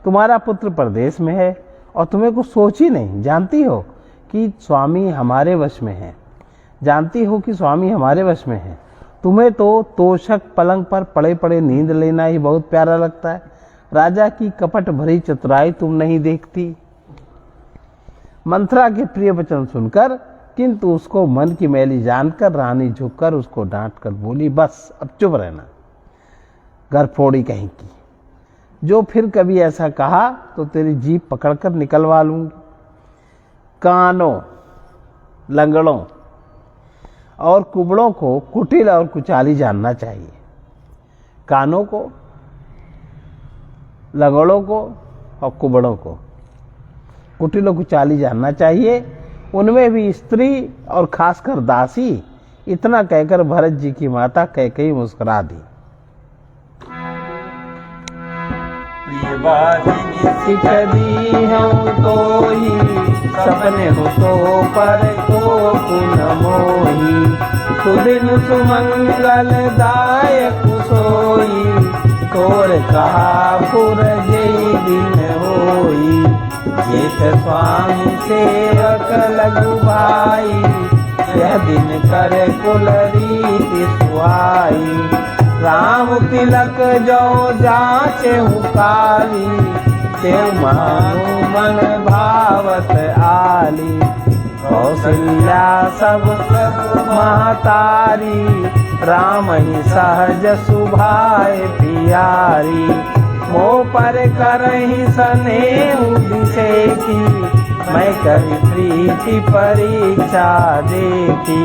तुम्हारा पुत्र परदेश में है और तुम्हें कुछ सोच ही नहीं। जानती हो कि स्वामी हमारे वश में है, जानती हो कि स्वामी हमारे वश में है। तुम्हें तो तोषक पलंग पर पड़े पड़े नींद लेना ही बहुत प्यारा लगता है। राजा की कपट भरी चतुराई तुम नहीं देखती। मंथरा के प्रिय वचन सुनकर, किंतु उसको मन की मैली जानकर रानी झुककर उसको डांट कर बोली, बस अब चुप रहना, गरफोड़ी कहीं की। जो फिर कभी ऐसा कहा तो तेरी जीभ पकड़कर निकलवा लूंगी। कानों, लंगड़ों और कुबड़ों को कुटिल और कुचाली जानना चाहिए। कानों को, लंगड़ों को और कुबड़ों को कुटिलों कुचाली जानना चाहिए, उनमें भी स्त्री और खासकर दासी। इतना कहकर भरत जी की माता कैकेयी मुस्कुरा दी। प्रिय बाहिनी सिख दी हूँ तो ही सपने तो पर को पुन मोही, सुदिन सुमंगल दायक सोई, तोर कहा पुर जई दिन होई, जेठ स्वामी सेवक लघु भाई, यह दिन कर कुल रीति सुहाई, राम तिलक जो जाचे हुकारी, तेउ मानु मन भावत आली, कौशल्या सब महतारी, राम ही सहज सुभाए पियारी, मोह पर करहि स्नेहु बिसेकी, मैं करी प्रीति परीक्षा देखी,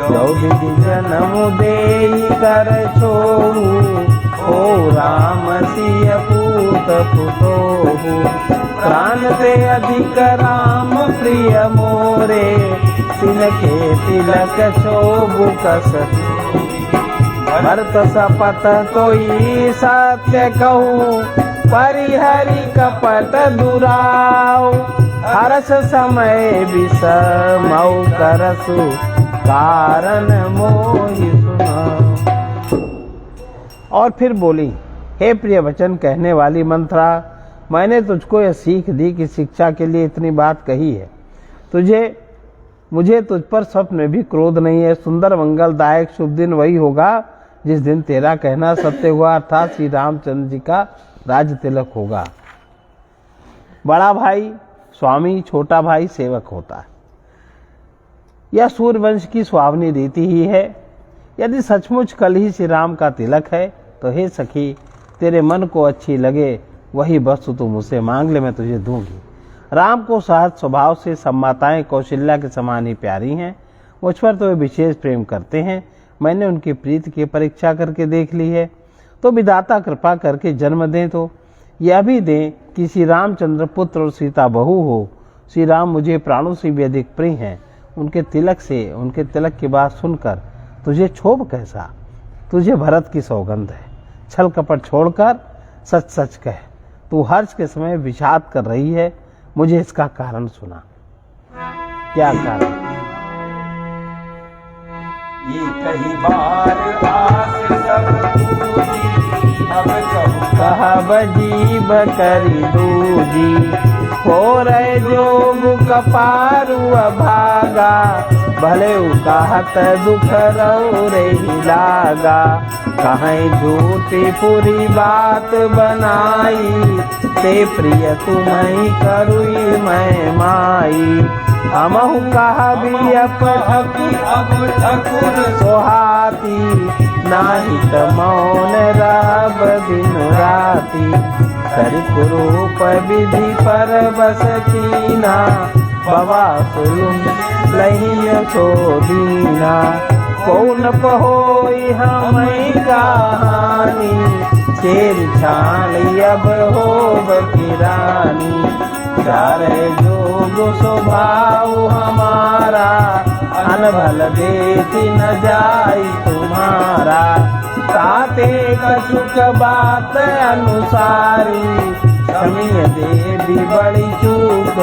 जो विधि जन्म देई कर छोड़ू, ओ राम सिय पूत पुतोहु, प्राण से अधिक राम प्रिय मोरे, तिलके तिलक शोभु कस, भरत सपत कोई सत्य कहूँ, परिहरि कपट दुराऊ, हरस समय विषमौ करसु, कारण मोहि सुनाऊ। और फिर बोली, हे प्रिय वचन कहने वाली मंत्रा, मैंने तुझको यह सीख दी कि शिक्षा के लिए इतनी बात कही है। मुझे तुझ पर स्वप्न में भी क्रोध नहीं है। सुंदर मंगलदायक शुभ दिन वही होगा जिस दिन तेरा कहना सत्य हुआ, अर्थात श्री रामचंद्र जी का राज तिलक होगा। बड़ा भाई स्वामी, छोटा भाई सेवक होता है। यह सूर्यवंश की सुहावनी रीति ही है। यदि सचमुच कल ही श्री राम का तिलक है तो हे सखी, तेरे मन को अच्छी लगे वही वस्तु तू मुझसे मांग ले, मैं तुझे दूंगी। राम को सहज स्वभाव से सब माताएं कौशल्या के समान ही प्यारी हैं। मुझ पर तो वे विशेष प्रेम करते हैं। मैंने उनकी प्रीति की परीक्षा करके देख ली है। तो विधाता कृपा करके जन्म दें तो यह भी दें कि श्री रामचंद्र पुत्र और सीता बहू हो। श्री राम मुझे प्राणों से भी अधिक प्रिय हैं। उनके तिलक की बात सुनकर तुझे क्षोभ कैसा? तुझे भरत की सौगंध है। छल कपट छोड़कर सच सच कह, तू हर्ष के समय विषाद कर रही है। मुझे इसका कारण सुना। क्या कारण? ये कही बार आस सब दूजी, अब कहब जीव करी दूजी, हो रहे जोग कपारु अभागा, भले कहत दुख रो रे लागा। कहीं झूठी पूरी बात बनाई, ते प्रिय तुम्हें करुई मैं माई। हमहु कहा भी अब ठकुर सोहाती, नाही त मौन रब दिन राती। कर कुरूप विधि पर बस कीना, बवा सुलुम लहिन सो दीना। कौन पहोई हमें कहानी, शेर छान अब होब किरानी। चारे जोग स्वभाव हमारा, अनभल देती न जाई तुम्हारा। ताते कछुक बात अनुसारी, क्षमीय देवी बड़ी चूक।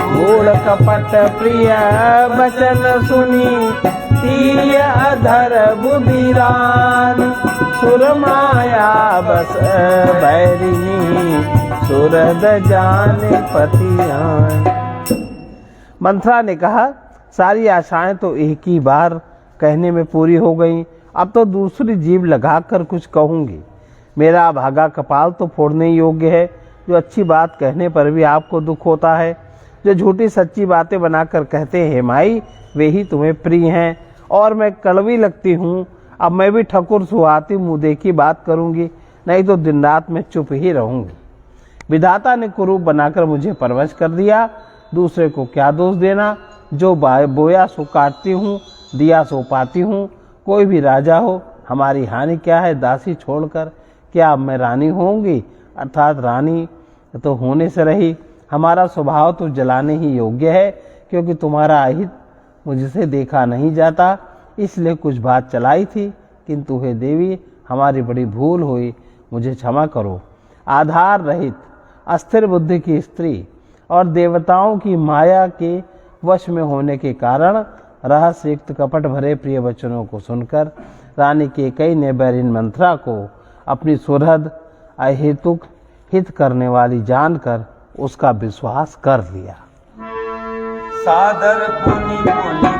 मूल कपट प्रिय बचन सुनी, तीय अधर बुधिरान। सुर माया बस बैरिनी, सुरद जाने पतियान। मंथरा ने कहा, सारी आशाएं तो एक ही बार कहने में पूरी हो गई। अब तो दूसरी जीभ लगाकर कुछ कहूंगी। मेरा भागा कपाल तो फोड़ने योग्य है। जो अच्छी बात कहने पर भी आपको दुख होता है, जो झूठी सच्ची बातें बनाकर कहते हैं माई, वे ही तुम्हें प्रिय हैं। और मैं कड़वी लगती हूँ। अब मैं भी ठकुर सुहाती मुँह देखी बात करूंगी, नहीं तो दिन रात में चुप ही रहूंगी। विधाता ने कुरूप बनाकर मुझे परवश कर दिया। दूसरे को क्या दोष देना? जो बोया सो काटती हूँ, दिया सो पाती हूँ। कोई भी राजा हो, हमारी हानि क्या है दासी छोड़कर? क्या अब मैं रानी होंगी? अर्थात रानी तो होने से रही। हमारा स्वभाव तो जलाने ही योग्य है, क्योंकि तुम्हारा अहित मुझसे देखा नहीं जाता, इसलिए कुछ बात चलाई थी। किंतु हे देवी, हमारी बड़ी भूल हुई, मुझे क्षमा करो। आधार रहित अस्थिर बुद्धि की स्त्री, और देवताओं की माया के वश में होने के कारण रहस्ययुक्त कपट भरे प्रिय वचनों को सुनकर रानी कैकेयी ने बैरिन मंथरा को अपनी सुहृद अहेतुक हित करने वाली जानकर उसका विश्वास कर लिया। सादर पुनि पुनि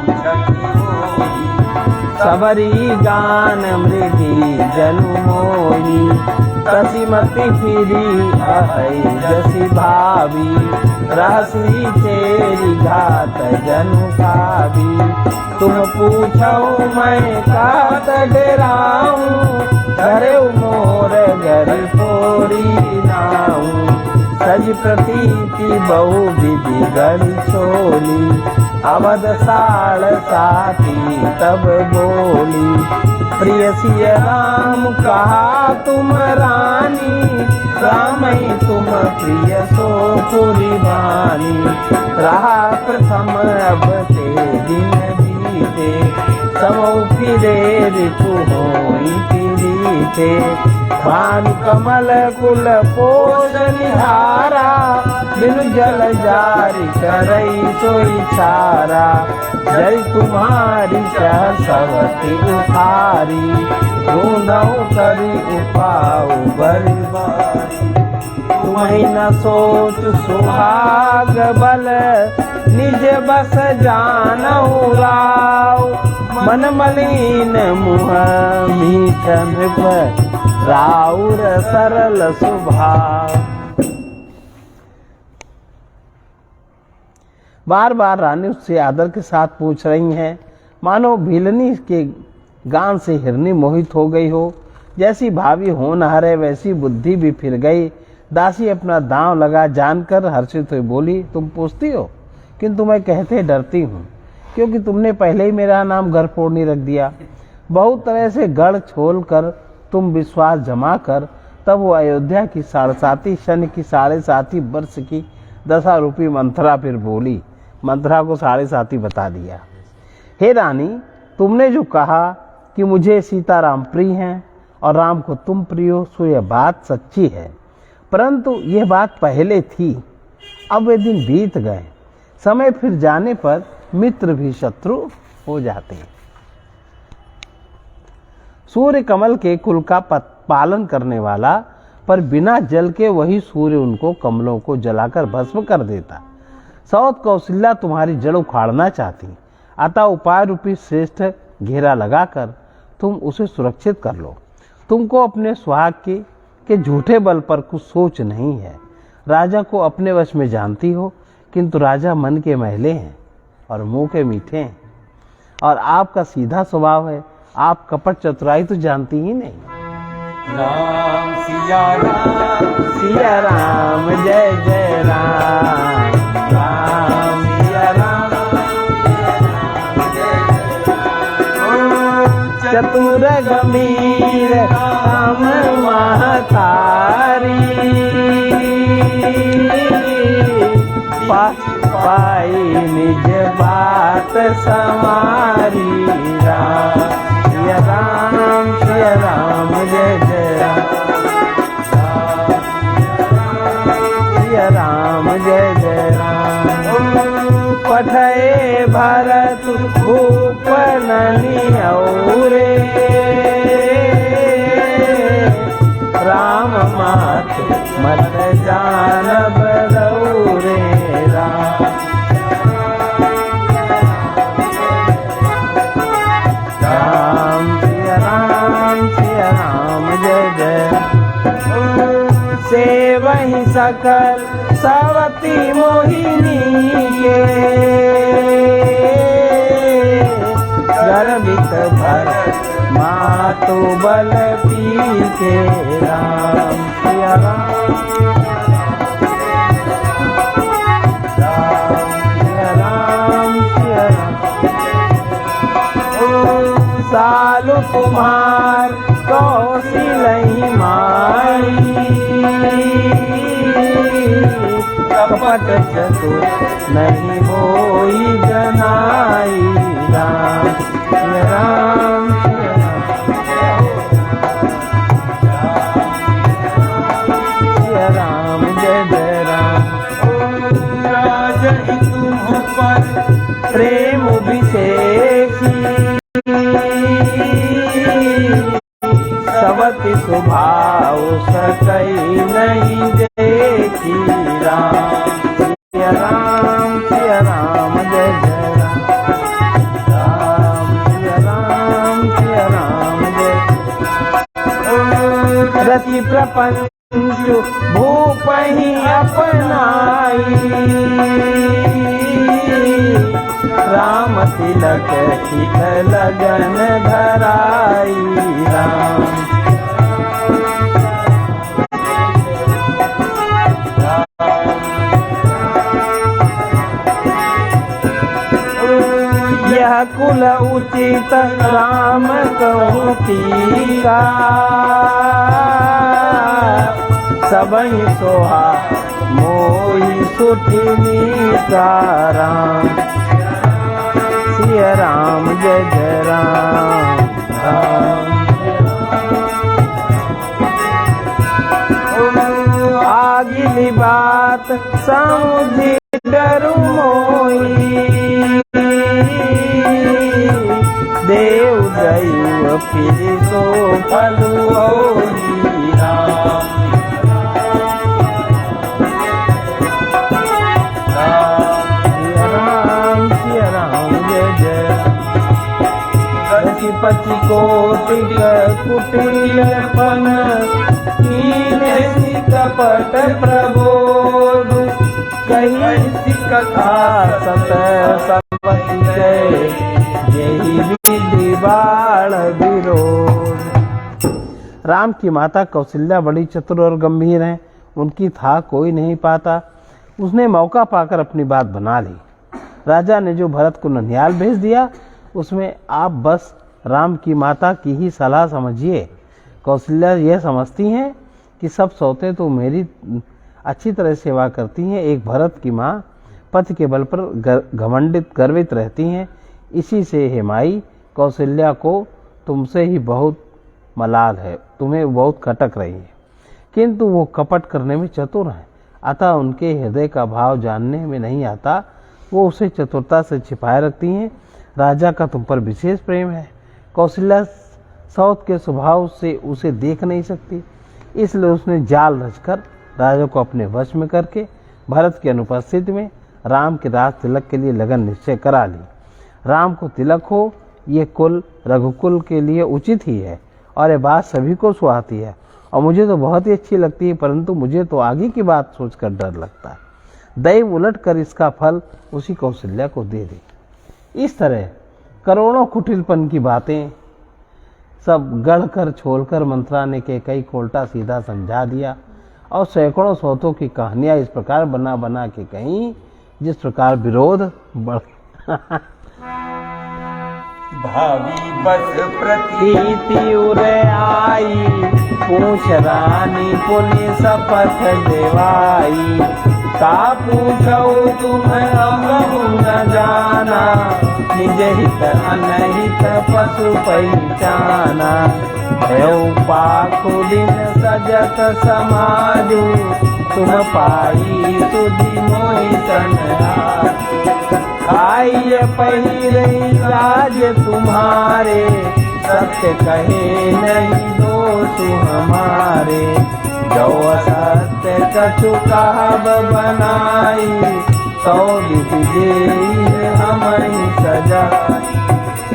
पूछति होई, सबरी गान मृगी जनु मोही, तसी मति फिरी अहै जसी भावी, रहसी तेरी घात जनु खावी। तुम पूछो मैं कात डराऊं, करे मोर घर फोरी नाऊं। सज प्रतीति बहु विधि गढ़ी छोली, अवध साल साथी तब बोली। प्रिय सिय राम कहा तुम रानी, राम ही तुम प्रिय सो पुरी बानी। रहा प्रथम अब ते दिन बीते, समौ फिरे ऋतु होई फिरीते। भानु कमल कुल पोष निहारा, बिनु जल जारी करई सोई छारा। जय तुम्हारी सहसवती उखारी, ढूंढऊ करी उपाऊ बड़ी बारी। तुम्हें न सोच सुहाग बल, निज बस जानऊ राव। मन मलिन मुह मीठ नृप, राउर सरल स्वभाव। बार बार रानी उससे आदर के साथ पूछ रही हैं, मानो भीलनी के गान से हिरनी मोहित हो गई हो। जैसी भावी होनहार है वैसी बुद्धि भी फिर गई। दासी अपना दांव लगा जानकर हर्षित हुई बोली, तुम पूछती हो किंतु मैं कहते डरती हूँ, क्योंकि तुमने पहले ही मेरा नाम गढ़पोड़नी रख दिया। बहुत तरह से गढ़ छोल कर तुम विश्वास जमा कर तब वो अयोध्या की 7.5 शन की 7.5 वर्ष की दशा रूपी मंथरा फिर बोली। मंथरा को 7.5 बता दिया। हे रानी, तुमने जो कहा कि मुझे सीताराम प्रिय हैं और राम को तुम प्रिय हो, सो यह बात सच्ची है, परंतु यह बात पहले थी। अब वे दिन बीत गए। समय फिर जाने पर मित्र भी शत्रु हो जाते हैं। सूर्य कमल के कुल का पालन करने वाला, पर बिना जल के वही सूर्य उनको कमलों को जलाकर भस्म कर देता। सौत कौशल्या तुम्हारी जड़ उखाड़ना चाहती, अतः उपाय रूपी श्रेष्ठ घेरा लगाकर तुम उसे सुरक्षित कर लो। तुमको अपने सुहाग के झूठे बल पर कुछ सोच नहीं है। राजा को अपने वश में जानती हो, किंतु राजा मन के मैले हैं और मुंह के मीठे हैं, और आपका सीधा स्वभाव है। आप कपट चतुराई तो जानती ही नहीं। राम सिया राम, सिया राम जय जय राम, राम सिया राम चतुर गंभीर राम महतारी। पाई निज बात समारी। राम सिया राम जय जय राम, सिया राम जय जय राम। पठये भरत भूप ननियौरे, राम मात मत जानब रौरे। राम सिया राम जय जय। से वही सकल सवती मोहिनी के, गर्भित भरत मातु बल पी के। राम सिया राम, सालु कुमार कौशिलहि माई, कपट चतुर नहीं होई जनाई। राम सिया राम, सिया राम जय जय राम। जहि तुम पर प्रेम विशेषी सबति स्वभाव सकई नहीं देखी राम सिया राम सिया राम जय जय राम सिया राम सिया राम जय रति प्रपंच भूपहि अपनाई राम तिलक शिख लगन धराई राम यह कुल उचित राम कहूँ टीका सबहि सोहा मोहि सुठिनी का राम सिया राम जय जय राम राम आगिली बात समझी डरू मोही देव दैव फिर सो फलु होई राम सिया राम जय जय पति कोटिक कुटिलपन कीने कपट प्रबोध कही कथा सत सबति जय यही विधि बाण विरोध। राम की माता कौशल्या बड़ी चतुर और गंभीर हैं, उनकी था कोई नहीं पाता। उसने मौका पाकर अपनी बात बना ली। राजा ने जो भरत को ननिहाल भेज दिया उसमें आप बस राम की माता की ही सलाह समझिए। कौशल्या यह समझती हैं कि सब सौते तो मेरी अच्छी तरह सेवा करती हैं, एक भरत की माँ पति के बल पर घमंडित गर्वित रहती हैं। इसी से हे माई कौशल्या को तुमसे ही बहुत मलाल है, तुम्हें बहुत खटक रही है, किंतु वो कपट करने में चतुर हैं, अतः उनके हृदय का भाव जानने में नहीं आता, वो उसे चतुरता से छिपाए रखती हैं। राजा का तुम पर विशेष प्रेम है। कौशल्या सौत के स्वभाव से उसे देख नहीं सकती, इसलिए उसने जाल रचकर राजा को अपने वश में करके भरत की अनुपस्थिति में राम के राज तिलक के लिए लगन निश्चय करा ली। राम को तिलक हो ये कुल रघुकुल के लिए उचित ही है और ये बात सभी को सुहाती है और मुझे तो बहुत ही अच्छी लगती है, परंतु मुझे तो आगे की बात सोचकर डर लगता है। दैव उलट कर इसका फल उसी कौशल्या को दे दे। इस तरह करोड़ों कुटिलपन की बातें सब गढ़ कर छोड़ कर मंत्रा ने के कई को उल्टा सीधा समझा दिया और सैकड़ों सौतों की कहानियां इस प्रकार बना बना के कहीं जिस प्रकार विरोध बढ़ भावी बस प्रतीति उरे आई पूछ रानी पुनि शपथ देवाई का पूछो तुम अहु न जाना निज हित अनहित पशु पहचाना पाखुदिन सजत समाजु तुम पाई सुधि मोहि तनहार आइए पहिरे राज तुम्हारे सत्य कहे नहीं दोष हमारे जो सत्य कछु कहब बनाई तो विधि हम ही सजाई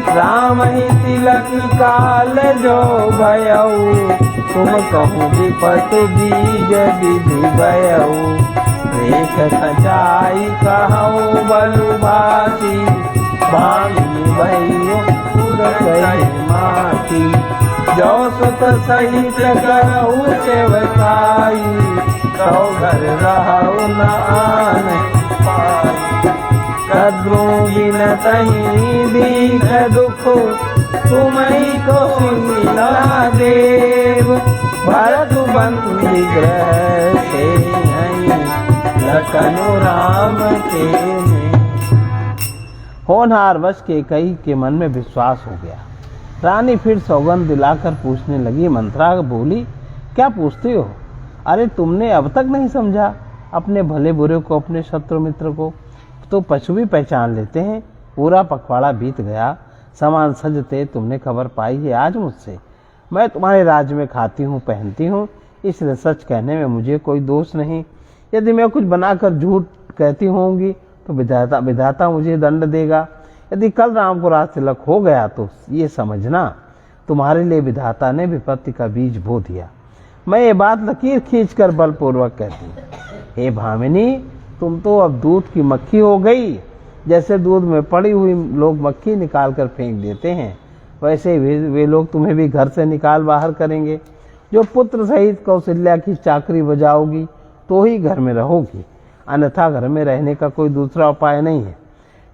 राम ही तिलक काल जो भयऊ तुम कहूँ विपत बीज विधि भयऊ देख सजाई कहूँ बलुभासी भांगी भैयो खुद कही माती जो सुत सहित करऊ सेवकाई तो घर रहू न आन पाई कद्रू बिन तही दीख दुख तुम्ही को मिला देव भरत बंदी ग्रह से लखनु राम के होनहार वश के कई के मन में विश्वास हो गया। रानी फिर सौगंध दिलाकर पूछने लगी। मंत्रा बोली, क्या पूछते हो? अरे तुमने अब तक नहीं समझा अपने भले बुरे को, अपने शत्रु मित्र को? तो पशु भी पहचान लेते हैं। पूरा पखवाड़ा बीत गया, सामान सजते तुमने खबर पाई है आज मुझसे। मैं तुम्हारे राज्य में खाती हूँ, पहनती हूँ, इसलिए सच कहने में मुझे कोई दोष नहीं। यदि मैं कुछ बनाकर झूठ कहती होंगी तो विधाता मुझे दंड देगा। यदि कल राम को रात तिलक हो गया तो ये समझना तुम्हारे लिए विधाता ने विपत्ति का बीज बो दिया। मैं ये बात लकीर खींचकर बलपूर्वक कहती हूँ। हे भामिनी, तुम तो अब दूध की मक्खी हो गई। जैसे दूध में पड़ी हुई लोग मक्खी निकाल कर फेंक देते हैं, वैसे वे लोग तुम्हें भी घर से निकाल बाहर करेंगे। जो पुत्र सहित कौशल्या की चाकरी बजाओगी तो ही घर में रहोगी, अन्यथा घर में रहने का कोई दूसरा उपाय नहीं है।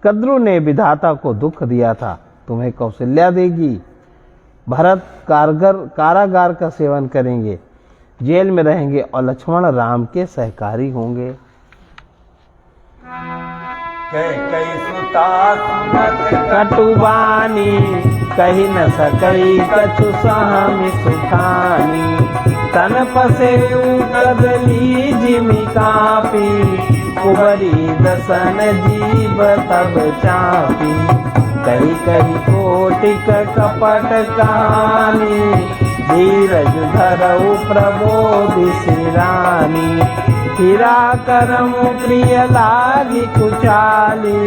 कद्रु ने विधाता को दुख दिया था, तुम्हें कौशल्या देगी। भरत कारागार का सेवन करेंगे, जेल में रहेंगे और लक्ष्मण राम के सहकारी होंगे। कई सुता सुनत कटुबानी कही न सकई कछु सहमि सुखानी। तन पसे कदली जिमि कापी, कुबरी दसन जीव तब चापी। कही कही कोटिक कपट कहानी, धीरज धरऊ प्रबोधि सिरानी। हीरा करम प्रिय लागी कुचाली,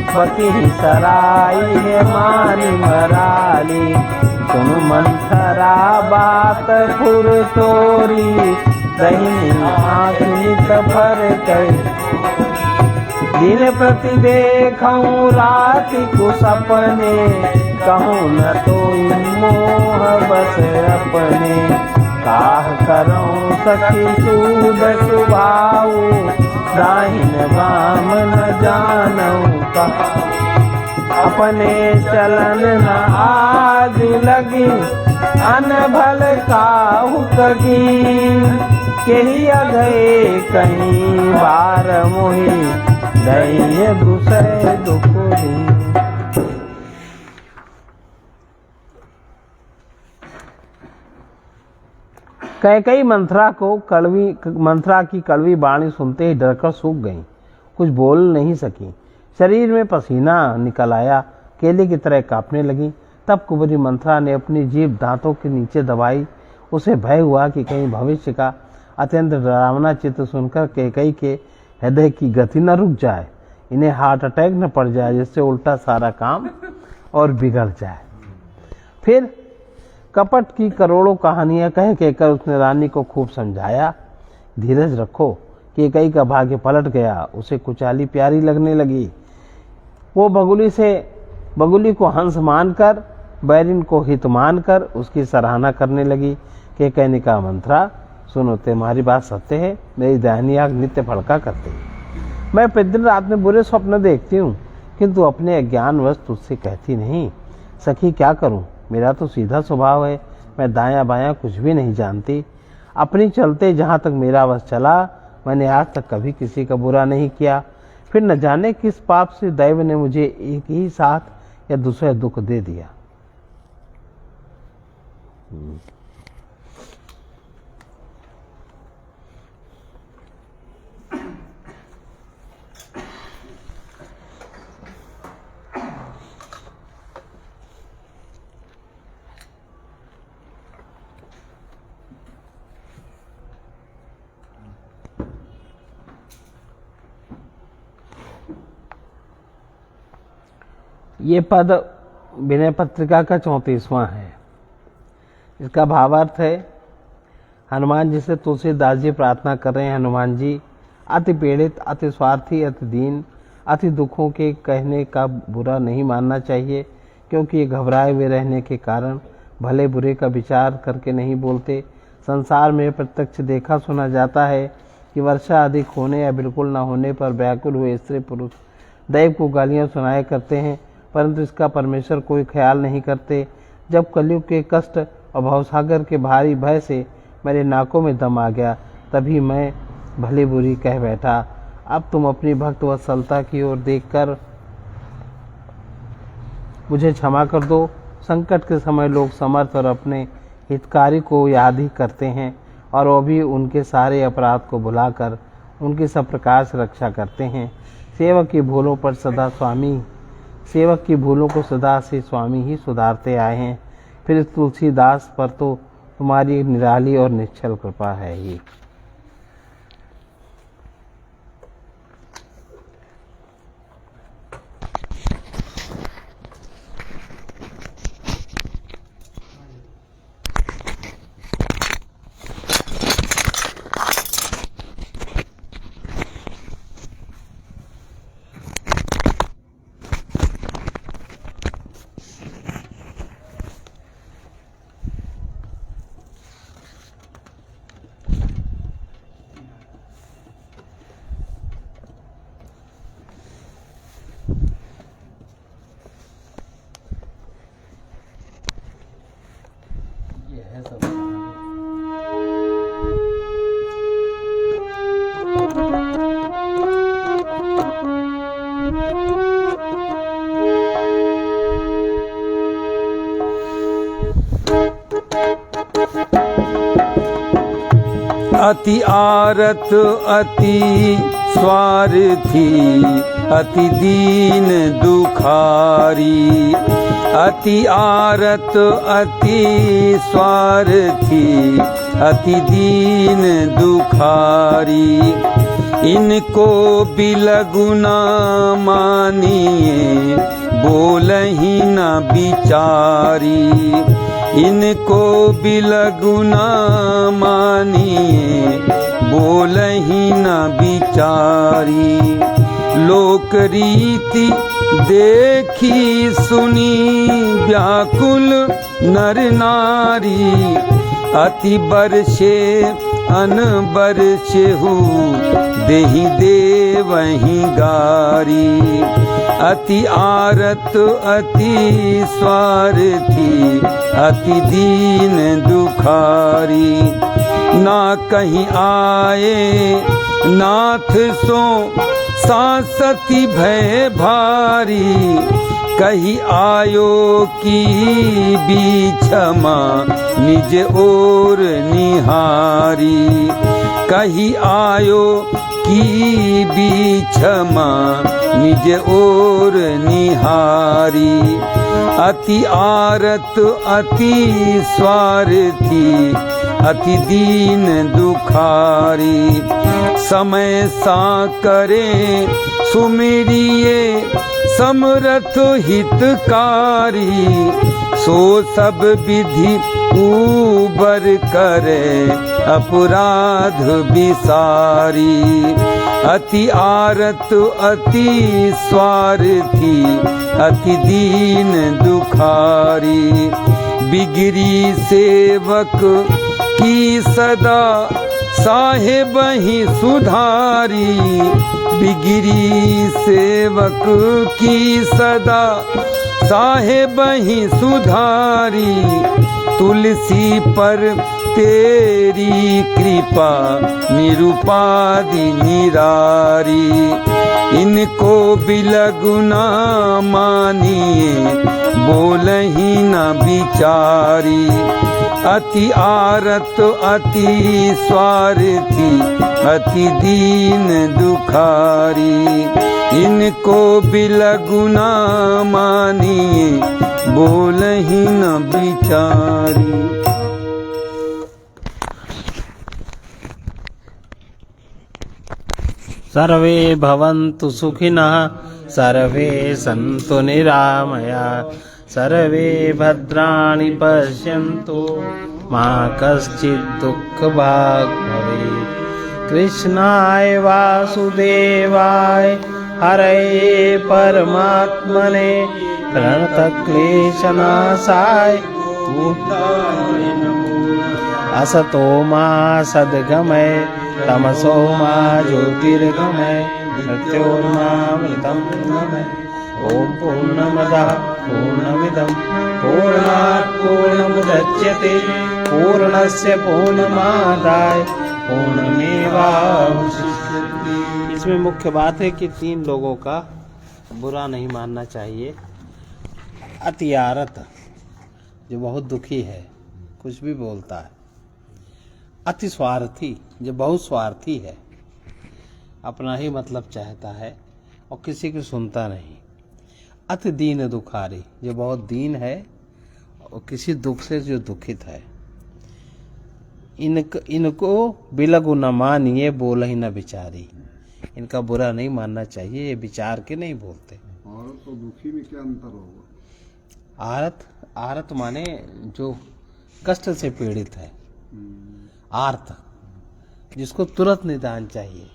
बकी सराई है मानी मराली। तुम मंथरा बात फुर तोरी, दहिनी आँखी तफर कई। दिन प्रति देखूं राति को सपने, कहूँ न तो मोह बस अपने। काह करऊं सखी सूद सुभाऊ, दाहिन बाम न जानऊं कहा। अपने चलन न आज लगी, अनभल काहू कगी। केहिया गए कहीं बार मोही, दैय दूसरे दुख दी। कैकेयी मंथरा की कड़वी वाणी सुनते ही डरकर सूख गईं, कुछ बोल नहीं सकी। शरीर में पसीना निकल आया, केले की तरह कांपने लगी। तब कुबरी मंथरा ने अपनी जीभ दांतों के नीचे दबाई। उसे भय हुआ कि कहीं भविष्य का अत्यंत डरावना चित्र सुनकर कैकेयी के हृदय की गति न रुक जाए, इन्हें हार्ट अटैक न पड़ जाए, जिससे उल्टा सारा काम और बिगड़ जाए। फिर कपट की करोड़ों कहानियां कह कहकर उसने रानी को खूब समझाया। धीरज रखो। कैकेयी का भाग्य पलट गया, उसे कुचाली प्यारी लगने लगी। वो बगुली को हंस मानकर, बैरिन को हित मानकर उसकी सराहना करने लगी। कैकेयी ने कहा, मंथरा सुनो, तुम्हारी बात सत्य है, मेरी दाहिनी आंख नित्य फड़का करती है। मैं प्रतिदिन रात में बुरे स्वप्न देखती हूँ, किंतु अपने अज्ञानवश तुझसे कहती नहीं। सखी क्या करूँ, मेरा तो सीधा स्वभाव है, मैं दायां बायां कुछ भी नहीं जानती। अपनी चलते जहाँ तक मेरा वश चला, मैंने आज तक कभी किसी का बुरा नहीं किया। फिर न जाने किस पाप से दैव ने मुझे एक ही साथ या दूसरे दुख दे दिया। ये पद विनय पत्रिका का 34वां है। इसका भावार्थ है, हनुमान जी से तुलसीदास जी प्रार्थना कर रहे हैं। हनुमान जी अति पीड़ित, अति स्वार्थी, अति दीन, अति दुखों के कहने का बुरा नहीं मानना चाहिए, क्योंकि ये घबराए हुए रहने के कारण भले बुरे का विचार करके नहीं बोलते। संसार में प्रत्यक्ष देखा सुना जाता है कि वर्षा अधिक होने या बिल्कुल न होने पर व्याकुल हुए स्त्री पुरुष दैव को गालियाँ सुनाया करते हैं, परंतु इसका परमेश्वर कोई ख्याल नहीं करते। जब कलयुग के कष्ट और भवसागर के भारी भय से मेरे नाकों में दम आ गया, तभी मैं भली बुरी कह बैठा। अब तुम अपनी भक्त वत्सलता की ओर देखकर मुझे क्षमा कर दो। संकट के समय लोग समर्थ और अपने हितकारी को याद ही करते हैं, और वो भी उनके सारे अपराध को भुलाकर उनकी सब प्रकार से रक्षा करते हैं। सेवक की भूलों पर सदा स्वामी, सेवक की भूलों को सदा से स्वामी ही सुधारते आए हैं। फिर इस तुलसीदास पर तो तुम्हारी निराली और निश्चल कृपा है ही। अति आरत अति स्वार्थी, अति दीन दुखारी। अति आरत अति स्वार्थी, अति दीन दुखारी। इनको बिलगुना मानिए, बोलहि न बिचारी। इनको बिलगुना मानिए, बोलहि न बिचारी। लोक रीति देखी सुनी, व्याकुल नर नारी। अति बरछे अन बरछेहु, देहि देवहि गारी। अति आरत अति स्वार्थी, अति दीन दुखारी। ना कहीं आए नाथ सो, सांसति भय भारी। कही आयो की बीछमा, निज ओर निहारी। कही आयो की बीछमा, निज ओर निहारी। अति आरत अति स्वार्थी, अति दीन दुखारी। समय सा करे सुमिरिए, समरथ हितकारी। सो सब विधि ऊबर करे, अपराध विसारी। अति आरत अति स्वार्थी, अति दीन दुखारी। बिगड़ी सेवक की सदा, साहेब ही सुधारी। बिगड़ी सेवक की सदा, साहेब ही सुधारी। तुलसी पर तेरी कृपा, निरुपाधि निरारी। इनको बिलगुना मानिए, बोलहि न बिचारी। अति आरत अति स्वार्थी, अति दीन दुखारी। इनको बिलगुना मानिए, बोलहि न बिचारी। सर्वे भवन्तु सुखिनः, सर्वे सन्तु निरामया। सर्वे भद्राणि पश्यन्तु, मा कश्चित् दुःखभाग् भवेत्। कृष्णाय वासुदेवाय, हरये परमात्मने, प्रणतक्लेशनाशाय मुक्ताय नमो। असतो मा सद्गमय, तमसो मा ज्योतिर्गमय। मृत्योर्मामृतं गमय। ॐ पूर्णमदः पूर्णमिदं पूर्णात् पूर्णमुदच्यते, पूर्णस्य पूर्णमादाय पूर्णमेवावशिष्यते। इसमें मुख्य बात है कि 3 लोगों का बुरा नहीं मानना चाहिए। अति आरत, जो बहुत दुखी है, कुछ भी बोलता है। अति स्वार्थी, जो बहुत स्वार्थी है, अपना ही मतलब चाहता है। और किसी की सुनता नहीं। अति दीन दुखारी, जो बहुत दीन है और किसी दुख से जो दुखित है। इनको बिलगु न मानिए, बोल ही न विचारी। इनका बुरा नहीं मानना चाहिए, ये विचार के नहीं बोलते। औरत और दुखी में क्या अंतर होगा? आर्त माने जो कष्ट से पीड़ित है। आर्त जिसको तुरंत निदान चाहिए।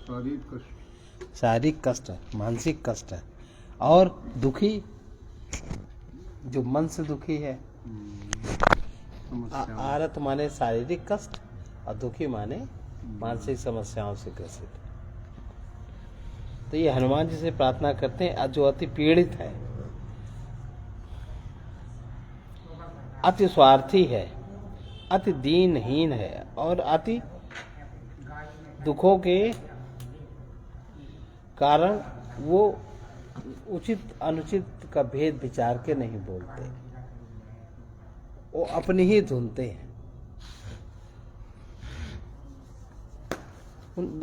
शारीरिक कष्ट, मानसिक कष्ट, और दुखी जो मन से दुखी है। आर्त माने शारीरिक कष्ट और दुखी माने मानसिक समस्याओं से ग्रसित। तो ये हनुमान जी से प्रार्थना करते हैं जो अति पीड़ित है, अति स्वार्थी है, अति दीनहीन है और अति दुखों के कारण वो उचित अनुचित का भेद विचार के नहीं बोलते, वो अपनी ही धुनते हैं।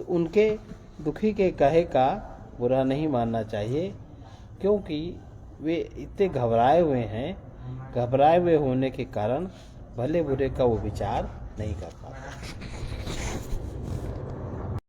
उनके दुखी के कहे का बुरा नहीं मानना चाहिए, क्योंकि वे इतने घबराए हुए हैं। घबराए हुए होने के कारण भले बुरे का वो विचार नहीं कर पाते।